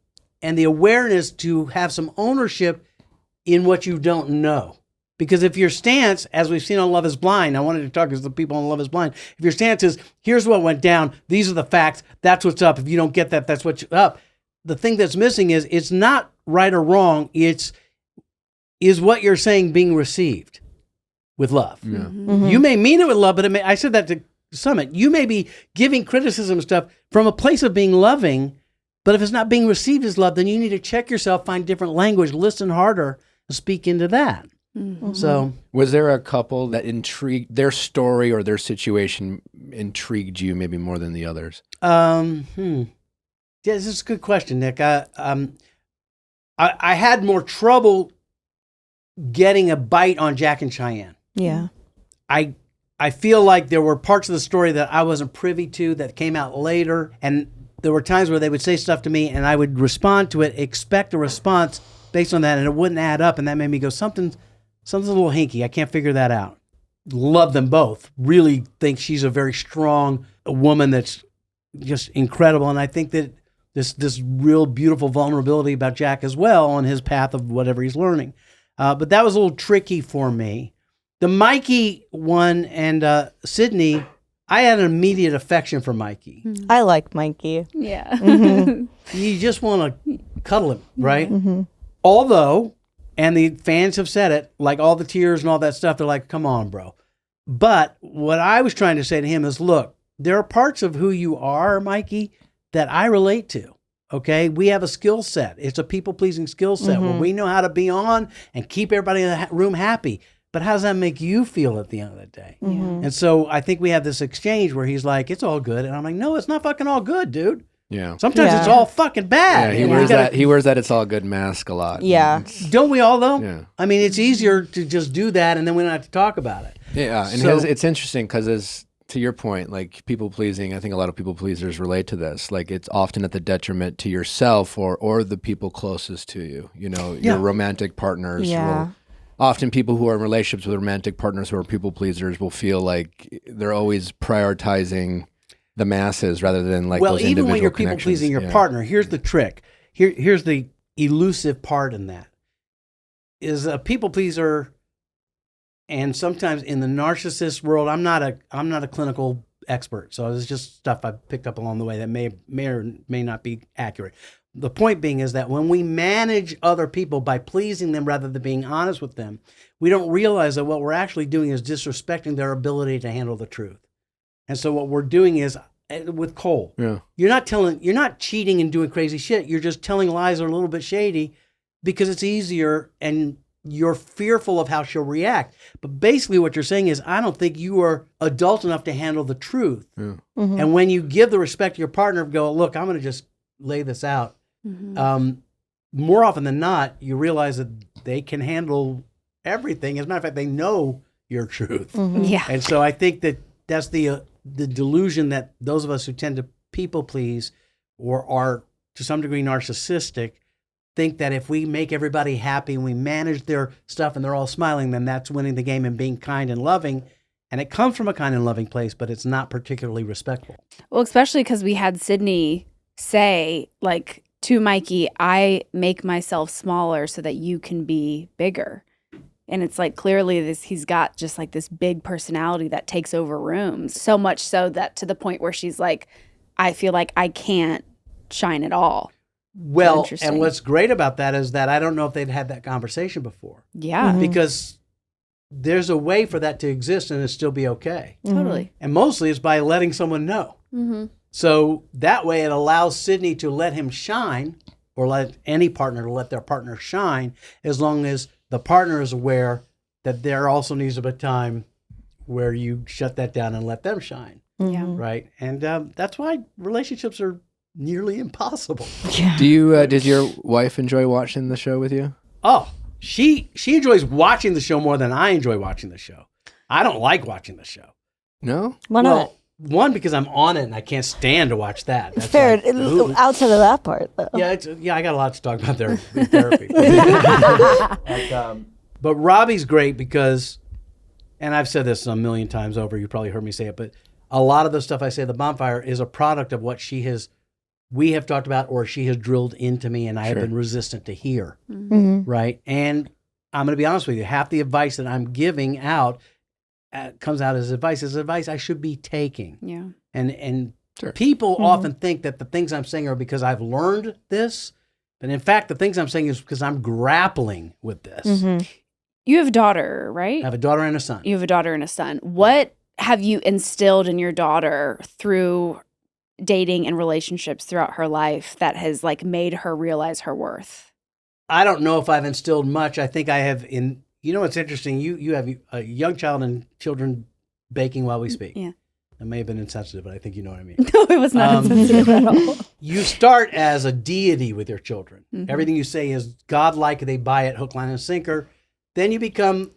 the awareness to have some ownership in what you don't know. Because if your stance, as we've seen on Love is Blind, I wanted to talk to the people on Love is Blind, if your stance is, here's what went down, these are the facts, that's what's up, if you don't get that, that's what's up. The thing that's missing is, it's not right or wrong, is what you're saying being received with love. Yeah. You may mean it with love, but I said that to Summit, you may be giving criticism and stuff from a place of being loving, but if it's not being received as love, then you need to check yourself, find different language, listen harder, and speak into that. So, was there a couple that intrigued, their story or their situation intrigued you maybe more than the others? Yeah, this is a good question, Nick. I had more trouble getting a bite on Jack and Cheyenne. Yeah. I feel like there were parts of the story that I wasn't privy to that came out later, and there were times where they would say stuff to me and I would respond to it, expect a response based on that, and it wouldn't add up, and that made me go, something's a little hinky. I can't figure that out. Love them both. Really think she's a very strong woman that's just incredible, and I think that this real beautiful vulnerability about Jack as well on his path of whatever he's learning. But that was a little tricky for me. The Mikey one and Sydney, I had an immediate affection for Mikey. I like Mikey. Yeah. You just want to cuddle him, right? Although, and the fans have said it, like all the tears and all that stuff, they're like, come on, bro. But what I was trying to say to him is, look, there are parts of who you are, Mikey, that I relate to. Okay, we have a skill set. It's a people-pleasing skill set where we know how to be on and keep everybody in the room happy. But how does that make you feel at the end of the day? And so I think we have this exchange where he's like, it's all good. And I'm like, no, it's not fucking all good, dude. Yeah. Sometimes it's all fucking bad. Yeah, he wears that it's all good mask a lot. Yeah. Don't we all, though? Yeah. I mean, it's easier to just do that and then we don't have to talk about it. Yeah, and So- it's interesting because to your point, like people pleasing, I think a lot of people pleasers relate to this. Like it's often at the detriment to yourself or the people closest to you. You know, your romantic partners. Yeah. Often people who are in relationships with romantic partners who are people pleasers will feel like they're always prioritizing the masses rather than like those individual even when you're connections. people pleasing your partner, here's the trick. Here's the elusive part in that. Is a people pleaser, and sometimes in the narcissist world, I'm not a clinical expert, so it's just stuff I picked up along the way that may or may not be accurate. The point being is that when we manage other people by pleasing them rather than being honest with them, we don't realize that what we're actually doing is disrespecting their ability to handle the truth. And so what we're doing is with Cole, you're not cheating and doing crazy shit. You're just telling lies that are a little bit shady because it's easier and you're fearful of how she'll react. But basically what you're saying is, I don't think you are adult enough to handle the truth. And when you give the respect to your partner, go, look, I'm going to just lay this out. More often than not, you realize that they can handle everything. As a matter of fact, they know your truth. Yeah. And so I think that that's the delusion that those of us who tend to people please or are to some degree narcissistic think that if we make everybody happy and we manage their stuff and they're all smiling, then that's winning the game and being kind and loving. And it comes from a kind and loving place, but it's not particularly respectful. Well, especially because we had Sydney say, like, to Mikey, I make myself smaller so that you can be bigger. And it's like clearly he's got just like this big personality that takes over rooms. So much so that to the point where she's like, I feel like I can't shine at all. Well, and what's great about that is that I don't know if they'd had that conversation before. Yeah. Because there's a way for that to exist and it still be okay. Totally. And mostly it's by letting someone know. So that way it allows Sydney to let him shine, or let any partner to let their partner shine, as long as the partner is aware that there also needs a bit of time where you shut that down and let them shine. Yeah. Right. And that's why relationships are nearly impossible. Do you? Does your wife enjoy watching the show with you? Oh, she enjoys watching the show more than I enjoy watching the show. I don't like watching the show. No? Why not? One, because I'm on it and I can't stand to watch that. That's Fair. like Hulu. Outside of that part, though. Yeah, I got a lot to talk about there in therapy. But Robbie's great because, and I've said this a million times over, you probably heard me say it, but a lot of the stuff I say at the bonfire is a product of what we have talked about, or she has drilled into me and I have been resistant to hear. Right? And I'm going to be honest with you, half the advice that I'm giving out comes out as advice I should be taking. Yeah. And people often think that the things I'm saying are because I've learned this, but in fact, the things I'm saying is because I'm grappling with this. You have a daughter, right? I have a daughter and a son. You have a daughter and a son. What have you instilled in your daughter through dating and relationships throughout her life that has like made her realize her worth? I don't know if I've instilled much. I think I have you know what's interesting? You have a young child and children baking while we speak. Yeah. That may have been insensitive, but I think you know what I mean. No, it was not insensitive at all. You start as a deity with your children. Everything you say is godlike. They buy it hook, line, and sinker. Then you become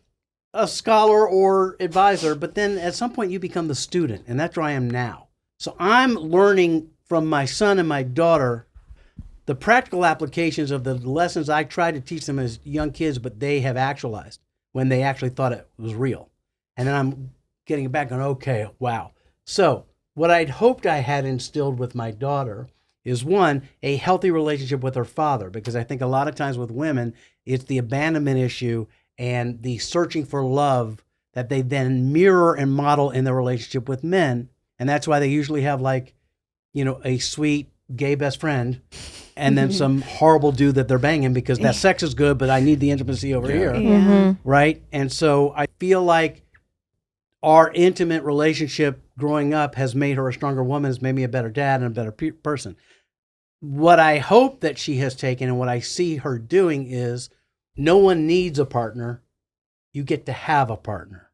a scholar or advisor, but then at some point you become the student, and that's where I am now. So I'm learning from my son and my daughter the practical applications of the lessons I tried to teach them as young kids, but they have actualized when they actually thought it was real. And then I'm getting it back on, okay, wow. So what I'd hoped I had instilled with my daughter is one, a healthy relationship with her father, because I think a lot of times with women, it's the abandonment issue and the searching for love that they then mirror and model in their relationship with men. And that's why they usually have like, you know, a sweet gay best friend and then some horrible dude that they're banging because that sex is good, but I need the intimacy over here. Right? And so I feel like our intimate relationship growing up has made her a stronger woman, has made me a better dad and a better person. What I hope that she has taken and what I see her doing is no one needs a partner. You get to have a partner.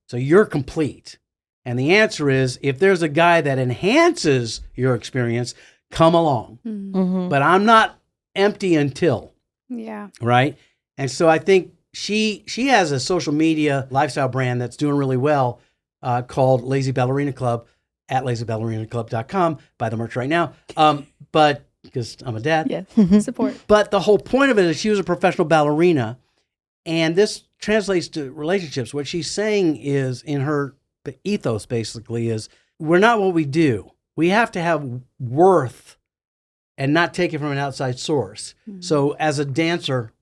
So you're complete. And the answer is, if there's a guy that enhances your experience, come along. But I'm not empty until. Yeah. Right? And so I think she has a social media lifestyle brand that's doing really well called Lazy Ballerina Club at lazyballerinaclub.com. Buy the merch right now. But because I'm a dad. Yes. Support. But the whole point of it is she was a professional ballerina. And this translates to relationships. What she's saying is, in her ethos basically, is we're not what we do. We have to have worth and not take it from an outside source. So as a dancer,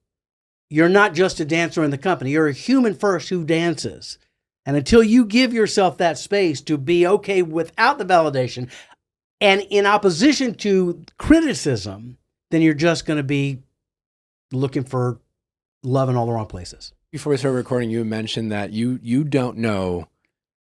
you're not just a dancer in the company. You're a human first who dances. And until you give yourself that space to be okay without the validation and in opposition to criticism, then you're just going to be looking for love in all the wrong places. Before we started recording, you mentioned that you don't know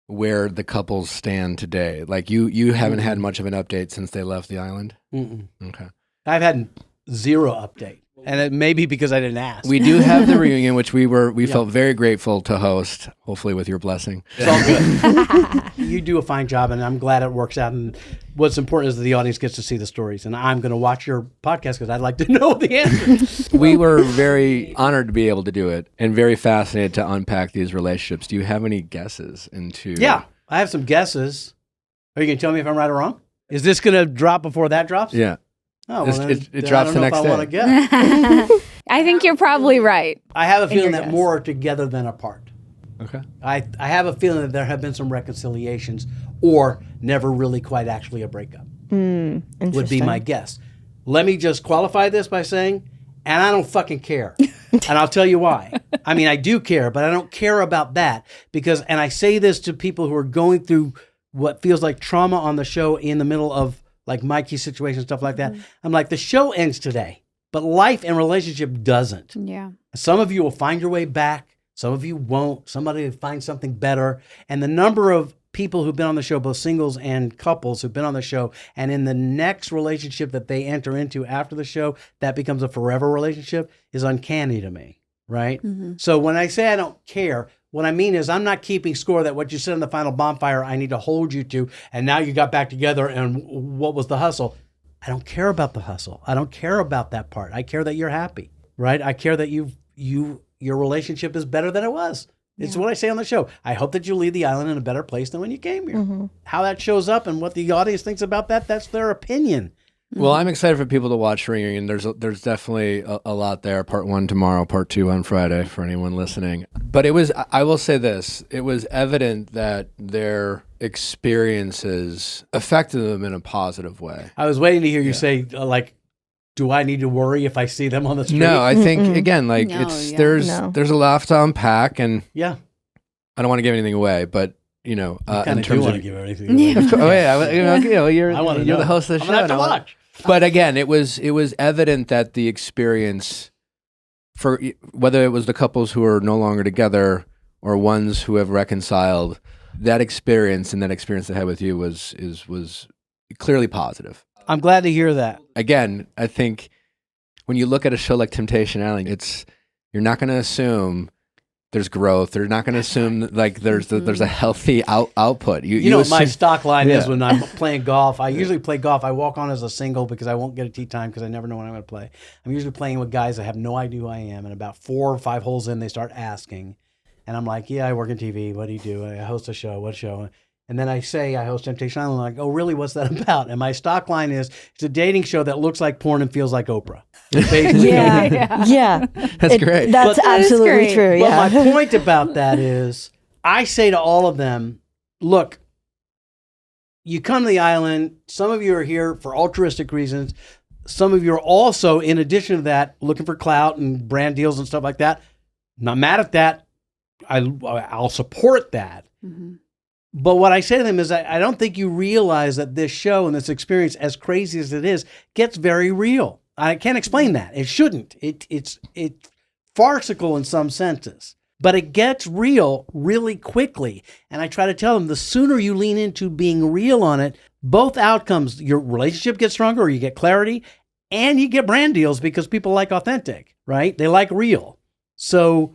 where the couples stand today. Like you haven't had much of an update since they left the island? Okay. I've had zero update. And it may be because I didn't ask. We do have the reunion, which we felt very grateful to host, hopefully with your blessing. It's all good. You do a fine job, and I'm glad it works out. And what's important is that the audience gets to see the stories. And I'm going to watch your podcast because I'd like to know the answer. We were very honored to be able to do it and very fascinated to unpack these relationships. Do you have any guesses into... Yeah, I have some guesses. Are you going to tell me if I'm right or wrong? Is this going to drop before that drops? Yeah. Oh, well, then, it drops the next day. I don't know if I want to guess. I think you're probably right. I have a feeling your that guess. more are together than apart. Okay. I have a feeling that there have been some reconciliations or never really quite actually a breakup. Would be my guess. Let me just qualify this by saying, and I don't fucking care. And I'll tell you why. I mean, I do care, but I don't care about that because, and I say this to people who are going through what feels like trauma on the show in the middle of like Mikey's situation, stuff like that. I'm like, the show ends today, but life and relationship doesn't. Yeah. Some of you will find your way back. Some of you won't. Somebody will find something better. And the number of people who've been on the show, both singles and couples who've been on the show, and in the next relationship that they enter into after the show, that becomes a forever relationship, is uncanny to me, right? So when I say I don't care, what I mean is I'm not keeping score that what you said in the final bonfire, I need to hold you to, and now you got back together, and what was the hustle? I don't care about the hustle. I don't care about that part. I care that you're happy, right? I care that your relationship is better than it was. It's what I say on the show. I hope that you leave the island in a better place than when you came here. How that shows up and what the audience thinks about that, that's their opinion. Well, I'm excited for people to watch Reunion. There's definitely a lot there. Part 1 tomorrow, part 2 on Friday for anyone listening. But I will say this, it was evident that their experiences affected them in a positive way. I was waiting to hear you say, do I need to worry if I see them on the street? No, I think, again, like No, there's No. a lot to unpack, and Yeah. I don't want to give anything away, but in I terms do want to of... give everything away. Oh yeah, you're know. the host of the I'm show. gonna have to now. watch. But again, it was evident that the experience, for whether it was the couples who are no longer together or ones who have reconciled, that experience and that experience they had with you was clearly positive. I'm glad to hear that. Again, I think when you look at a show like Temptation Island, you're not going to assume there's growth. They're not going to assume that, like there's a healthy output. You know what my assume- stock line is Yeah. when I'm playing golf. I usually play golf. I walk on as a single because I won't get a tee time because I never know when I'm going to play. I'm usually playing with guys that have no idea who I am. And about 4 or 5 holes in, they start asking. And I'm like, yeah, I work in TV. What do you do? I host a show. What show? And then I say I host Temptation Island. I'm like, oh, really? What's that about? And my stock line is, it's a dating show that looks like porn and feels like Oprah. Basically. Yeah. That's great. That's But- absolutely great. true. But Yeah. my point about that is, I say to all of them, look, you come to the island. Some of you are here for altruistic reasons. Some of you are also, in addition to that, looking for clout and brand deals and stuff like that. Not mad at that. I'll support that. Mm-hmm. But what I say to them is I don't think you realize that this show and this experience, as crazy as it is, gets very real. I can't explain that. It shouldn't. It's farcical in some senses. But it gets real really quickly. And I try to tell them the sooner you lean into being real on it, both outcomes, your relationship gets stronger, or you get clarity, and you get brand deals because people like authentic, right? They like real. So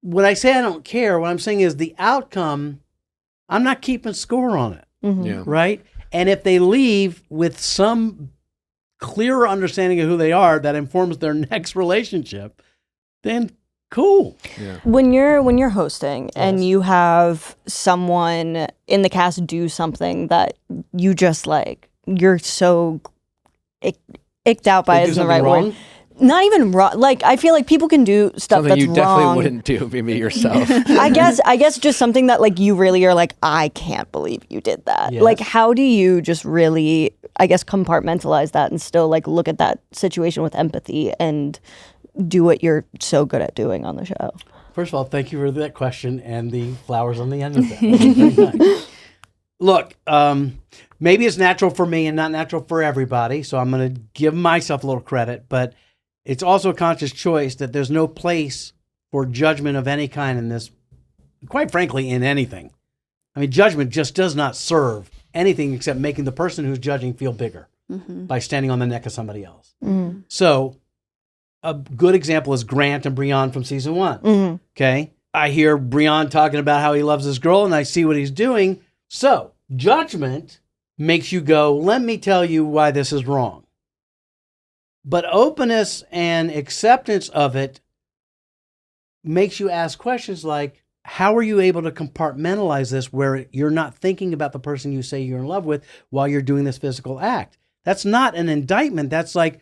when I say I don't care, what I'm saying is the outcome, I'm not keeping score on it, Yeah. right? And if they leave with some clearer understanding of who they are that informs their next relationship, then cool. Yeah. When you're hosting and Yes. you have someone in the cast do something that you just like, you're so icked out by They it do isn't the something right wrong? word. Not even wrong. Like, I feel like people can do stuff Something that's you definitely wrong. wouldn't do, maybe yourself. I guess just something that like you really are like, I can't believe you did that. Yes. Like, how do you just really, I guess, compartmentalize that and still like look at that situation with empathy and do what you're so good at doing on the show? First of all, thank you for that question and the flowers on the end of that. That was very nice. Look, maybe it's natural for me and not natural for everybody, so I'm going to give myself a little credit, but it's also a conscious choice that there's no place for judgment of any kind in this, quite frankly, in anything. I mean, judgment just does not serve anything except making the person who's judging feel bigger by standing on the neck of somebody else. Mm-hmm. So a good example is Grant and Breon from season 1. Mm-hmm. Okay. I hear Breon talking about how he loves this girl and I see what he's doing. So judgment makes you go, let me tell you why this is wrong. But openness and acceptance of it makes you ask questions like, how are you able to compartmentalize this where you're not thinking about the person you say you're in love with while you're doing this physical act? That's not an indictment. That's like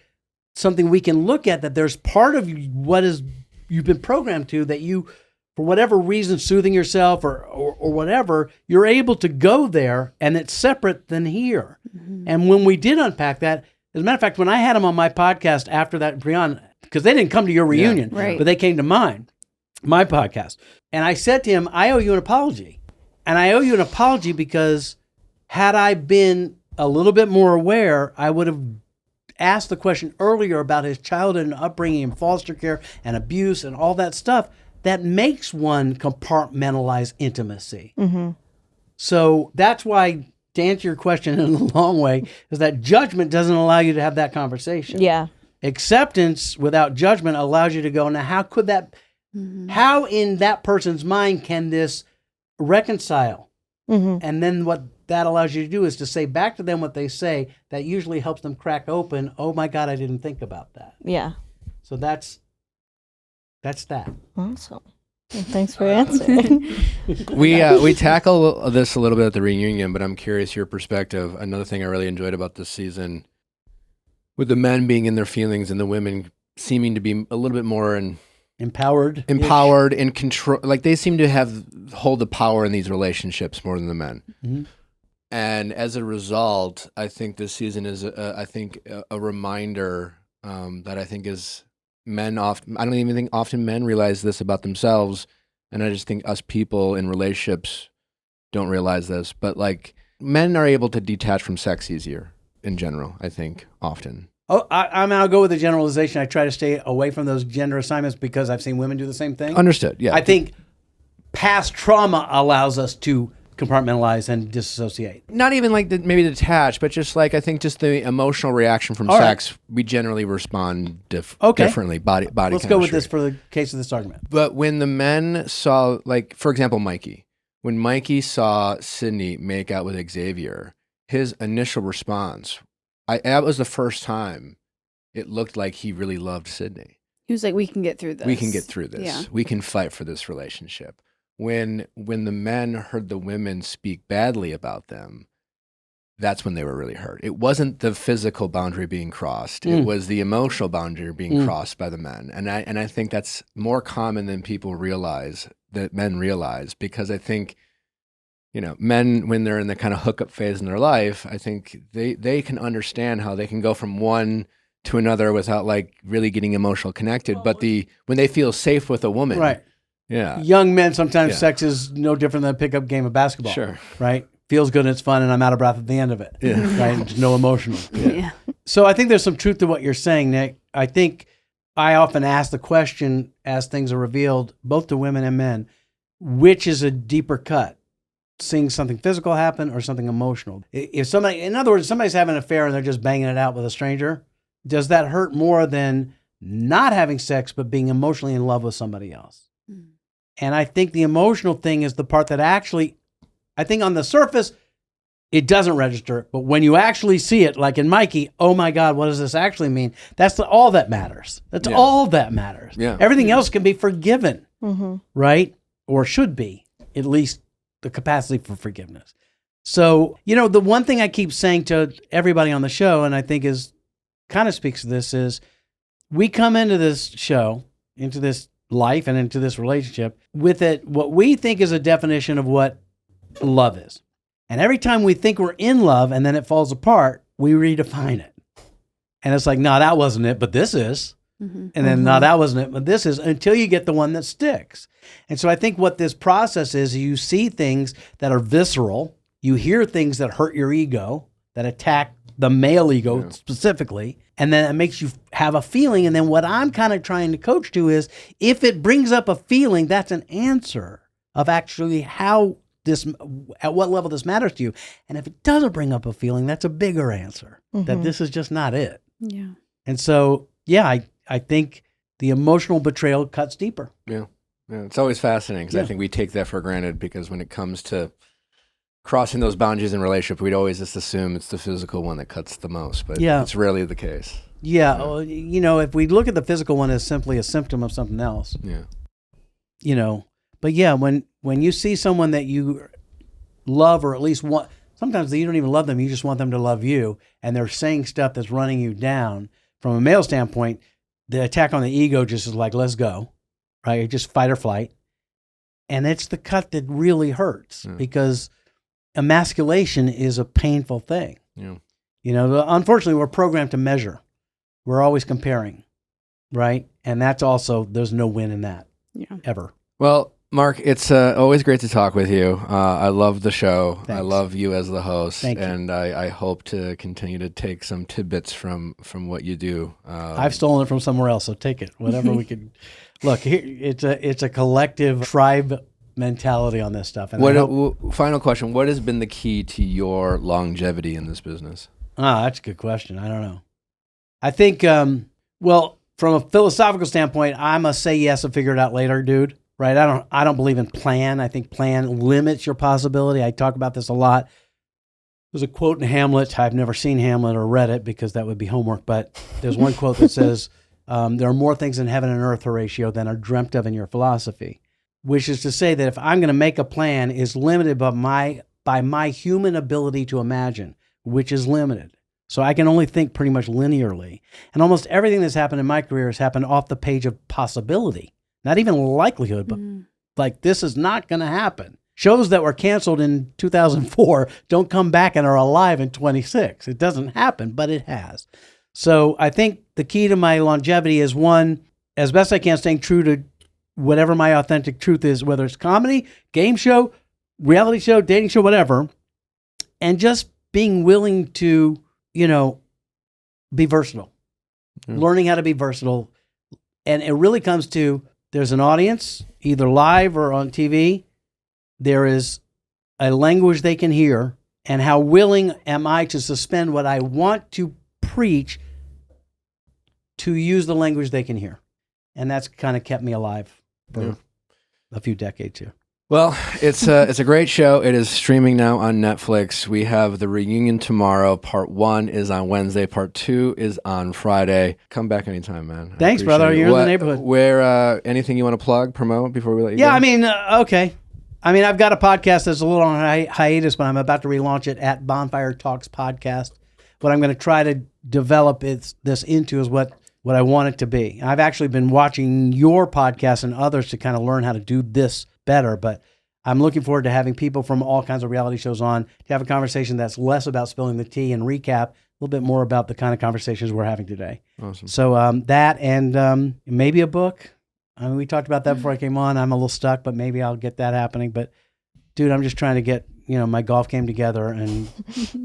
something we can look at, that there's part of what is you've been programmed to that you, for whatever reason, soothing yourself or whatever, you're able to go there and it's separate than here. And when we did unpack that, as a matter of fact, when I had him on my podcast after that, Breon, because they didn't come to your reunion, right. but they came to mine, my podcast. And I said to him, I owe you an apology. And I owe you an apology because had I been a little bit more aware, I would have asked the question earlier about his childhood and upbringing and foster care and abuse and all that stuff that makes one compartmentalize intimacy. Mm-hmm. So that's why, to answer your question in a long way, is that judgment doesn't allow you to have that conversation. Yeah. Acceptance without judgment allows you to go, now how could that, how in that person's mind can this reconcile? Mm-hmm. And then what that allows you to do is to say back to them what they say. That usually helps them crack open, oh my God, I didn't think about that. Yeah. So that's that. Awesome. Well, thanks for answering. We tackle this a little bit at the reunion, but I'm curious your perspective. Another thing I really enjoyed about this season, with the men being in their feelings and the women seeming to be a little bit more Empowered, in control. Like they seem to hold the power in these relationships more than the men. Mm-hmm. And as a result, I think this season is a reminder that I think is men often. I don't even think often men realize this about themselves, and I just think us people in relationships don't realize this. But like men are able to detach from sex easier in general. I think often. Oh, I'll go with the generalization. I try to stay away from those gender assignments because I've seen women do the same thing. Understood. Yeah. I think past trauma allows us to compartmentalize and disassociate. Not even like maybe detach, but just like I think just the emotional reaction from All sex, we generally respond differently. Body. Let's go with this for the case of this argument. But when the men saw, like for example, Mikey, when Mikey saw Sydney make out with Xavier, his initial response, that was the first time it looked like he really loved Sydney. He was like, we can get through this. We can get through this. Yeah. We can fight for this relationship. When the men heard the women speak badly about them, that's when they were really hurt. It wasn't the physical boundary being crossed. It was the emotional boundary being crossed by the men. And I think that's more common than people realize, that men realize, because I think, men, when they're in the kind of hookup phase in their life, I think they can understand how they can go from one to another without like really getting emotional connected. But when they feel safe with a woman, Right. Yeah. Young men, sometimes sex is no different than a pickup game of basketball. Sure. Right? Feels good and it's fun and I'm out of breath at the end of it. Yeah. Right? There's no emotional. Yeah. So I think there's some truth to what you're saying, Nick. I think I often ask the question as things are revealed, both to women and men, which is a deeper cut? Seeing something physical happen or something emotional? If somebody, in other words, somebody's having an affair and they're just banging it out with a stranger, does that hurt more than not having sex but being emotionally in love with somebody else? And I think the emotional thing is the part that actually, I think on the surface, it doesn't register. But when you actually see it, like in Mikey, oh my God, what does this actually mean? That's all that matters. That's all that matters. Yeah. Everything else can be forgiven, right? Or should be, at least the capacity for forgiveness. So, the one thing I keep saying to everybody on the show, and I think kind of speaks to this, is we come into this show, into this life and into this relationship with what we think is a definition of what love is. And every time we think we're in love and then it falls apart, we redefine it. And it's like, no, that wasn't it, but this is. And then, no, that wasn't it, but this is, until you get the one that sticks. And so I think what this process is, you see things that are visceral, you hear things that hurt your ego, that attack the male ego specifically, and then it makes you have a feeling. And then what I'm kind of trying to coach to is, if it brings up a feeling, that's an answer of actually at what level this matters to you. And if it doesn't bring up a feeling, that's a bigger answer, that this is just not it. Yeah. And so, I think the emotional betrayal cuts deeper. Yeah. It's always fascinating because I think we take that for granted, because when it comes to crossing those boundaries in relationship, we'd always just assume it's the physical one that cuts the most, but it's rarely the case. Yeah. Well, if we look at the physical one as simply a symptom of something else, but when you see someone that you love, or at least want, sometimes you don't even love them, you just want them to love you, and they're saying stuff that's running you down. From a male standpoint, the attack on the ego just is like, let's go, right? Just fight or flight. And it's the cut that really hurts, because emasculation is a painful thing. Yeah. Unfortunately, we're programmed to measure. We're always comparing, right? And that's also, there's no win in that, ever. Well, Mark, it's always great to talk with you. I love the show. Thanks. I love you as the host. Thank you. And I hope to continue to take some tidbits from what you do. I've stolen it from somewhere else, so take it. Whatever we could. Look, here, it's a collective tribe mentality on this stuff. And final question, what has been the key to your longevity in this business? That's a good question. I don't know. I think, from a philosophical standpoint, I'm a say yes and figure it out later dude. Right? I don't believe in plan. I think plan limits your possibility. I talk about this a lot. There's a quote in Hamlet. I've never seen Hamlet or read it because that would be homework, but there's one quote that says, there are more things in heaven and earth, Horatio, than are dreamt of in your philosophy, which is to say that if I'm going to make a plan, is limited by my human ability to imagine, which is limited. So I can only think pretty much linearly. And almost everything that's happened in my career has happened off the page of possibility. Not even likelihood, but like, this is not going to happen. Shows that were canceled in 2004 don't come back and are alive in 26. It doesn't happen, but it has. So I think the key to my longevity is, one, as best I can, staying true to whatever my authentic truth is, whether it's comedy, game show, reality show, dating show, whatever, and just being willing to, be versatile, learning how to be versatile. And it really comes to, there's an audience, either live or on TV. There is a language they can hear, and how willing am I to suspend what I want to preach to use the language they can hear. And that's kind of kept me alive for a few decades here. Well, it's a great show. It is streaming now on Netflix. We have the reunion tomorrow. Part 1 is on Wednesday. Part 2 is on Friday. Come back anytime, man. Thanks, brother. You're in the neighborhood. Where anything you want to plug, promote before we let you go? Yeah, okay. I've got a podcast that's a little on hiatus, but I'm about to relaunch it at Bonfire Talks Podcast. What I'm going to try to develop this into is what I want it to be. I've actually been watching your podcast and others to kind of learn how to do this better, but I'm looking forward to having people from all kinds of reality shows on to have a conversation that's less about spilling the tea and recap, a little bit more about the kind of conversations we're having today. Awesome. So that and maybe a book. I mean, we talked about that before I came on. I'm a little stuck, but maybe I'll get that happening. But dude, I'm just trying to get, my golf game together, and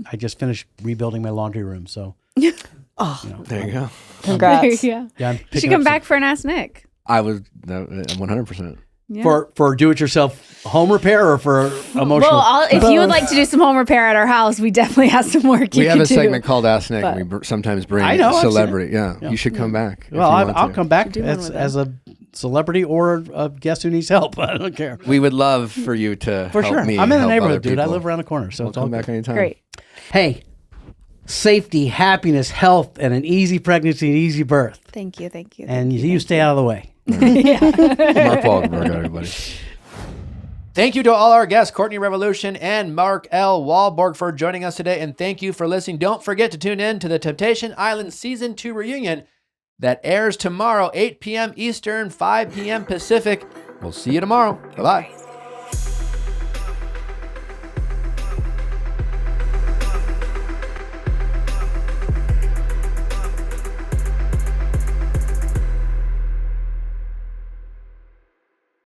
I just finished rebuilding my laundry room. So There you go. Congrats. Yeah. yeah, I'm You picking should come up back for an Ask Nick. I would 100%. Yeah. for do-it-yourself home repair or for emotional. Well, if you would like to do some home repair at our house, we definitely have some work We you have can a do. segment called Ask Nick, but- and we sometimes bring I know, I've seen celebrity. it. Yeah, Yeah. you should come back. if well, you want I'll to. come back Do one as with a celebrity or a guest who needs help. I don't care. We would love for you to For help sure. me. I'm in the help neighborhood, other dude. I people. live around the corner, so We'll it's all come back good. anytime. Great. Hey, safety, happiness, health, and an easy pregnancy and easy birth. Thank you. Thank you. And you stay out of the way. Mark Walberg, everybody. Thank you to all our guests, Courtney Revolution and Mark L. Walberg, for joining us today. And thank you for listening. Don't forget to tune in to the Temptation Island Season 2 reunion that airs tomorrow, 8 p.m. Eastern, 5 p.m. Pacific. We'll see you tomorrow. Bye-bye.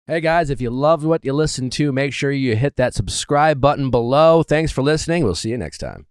Hey guys, if you loved what you listened to, make sure you hit that subscribe button below. Thanks for listening. We'll see you next time.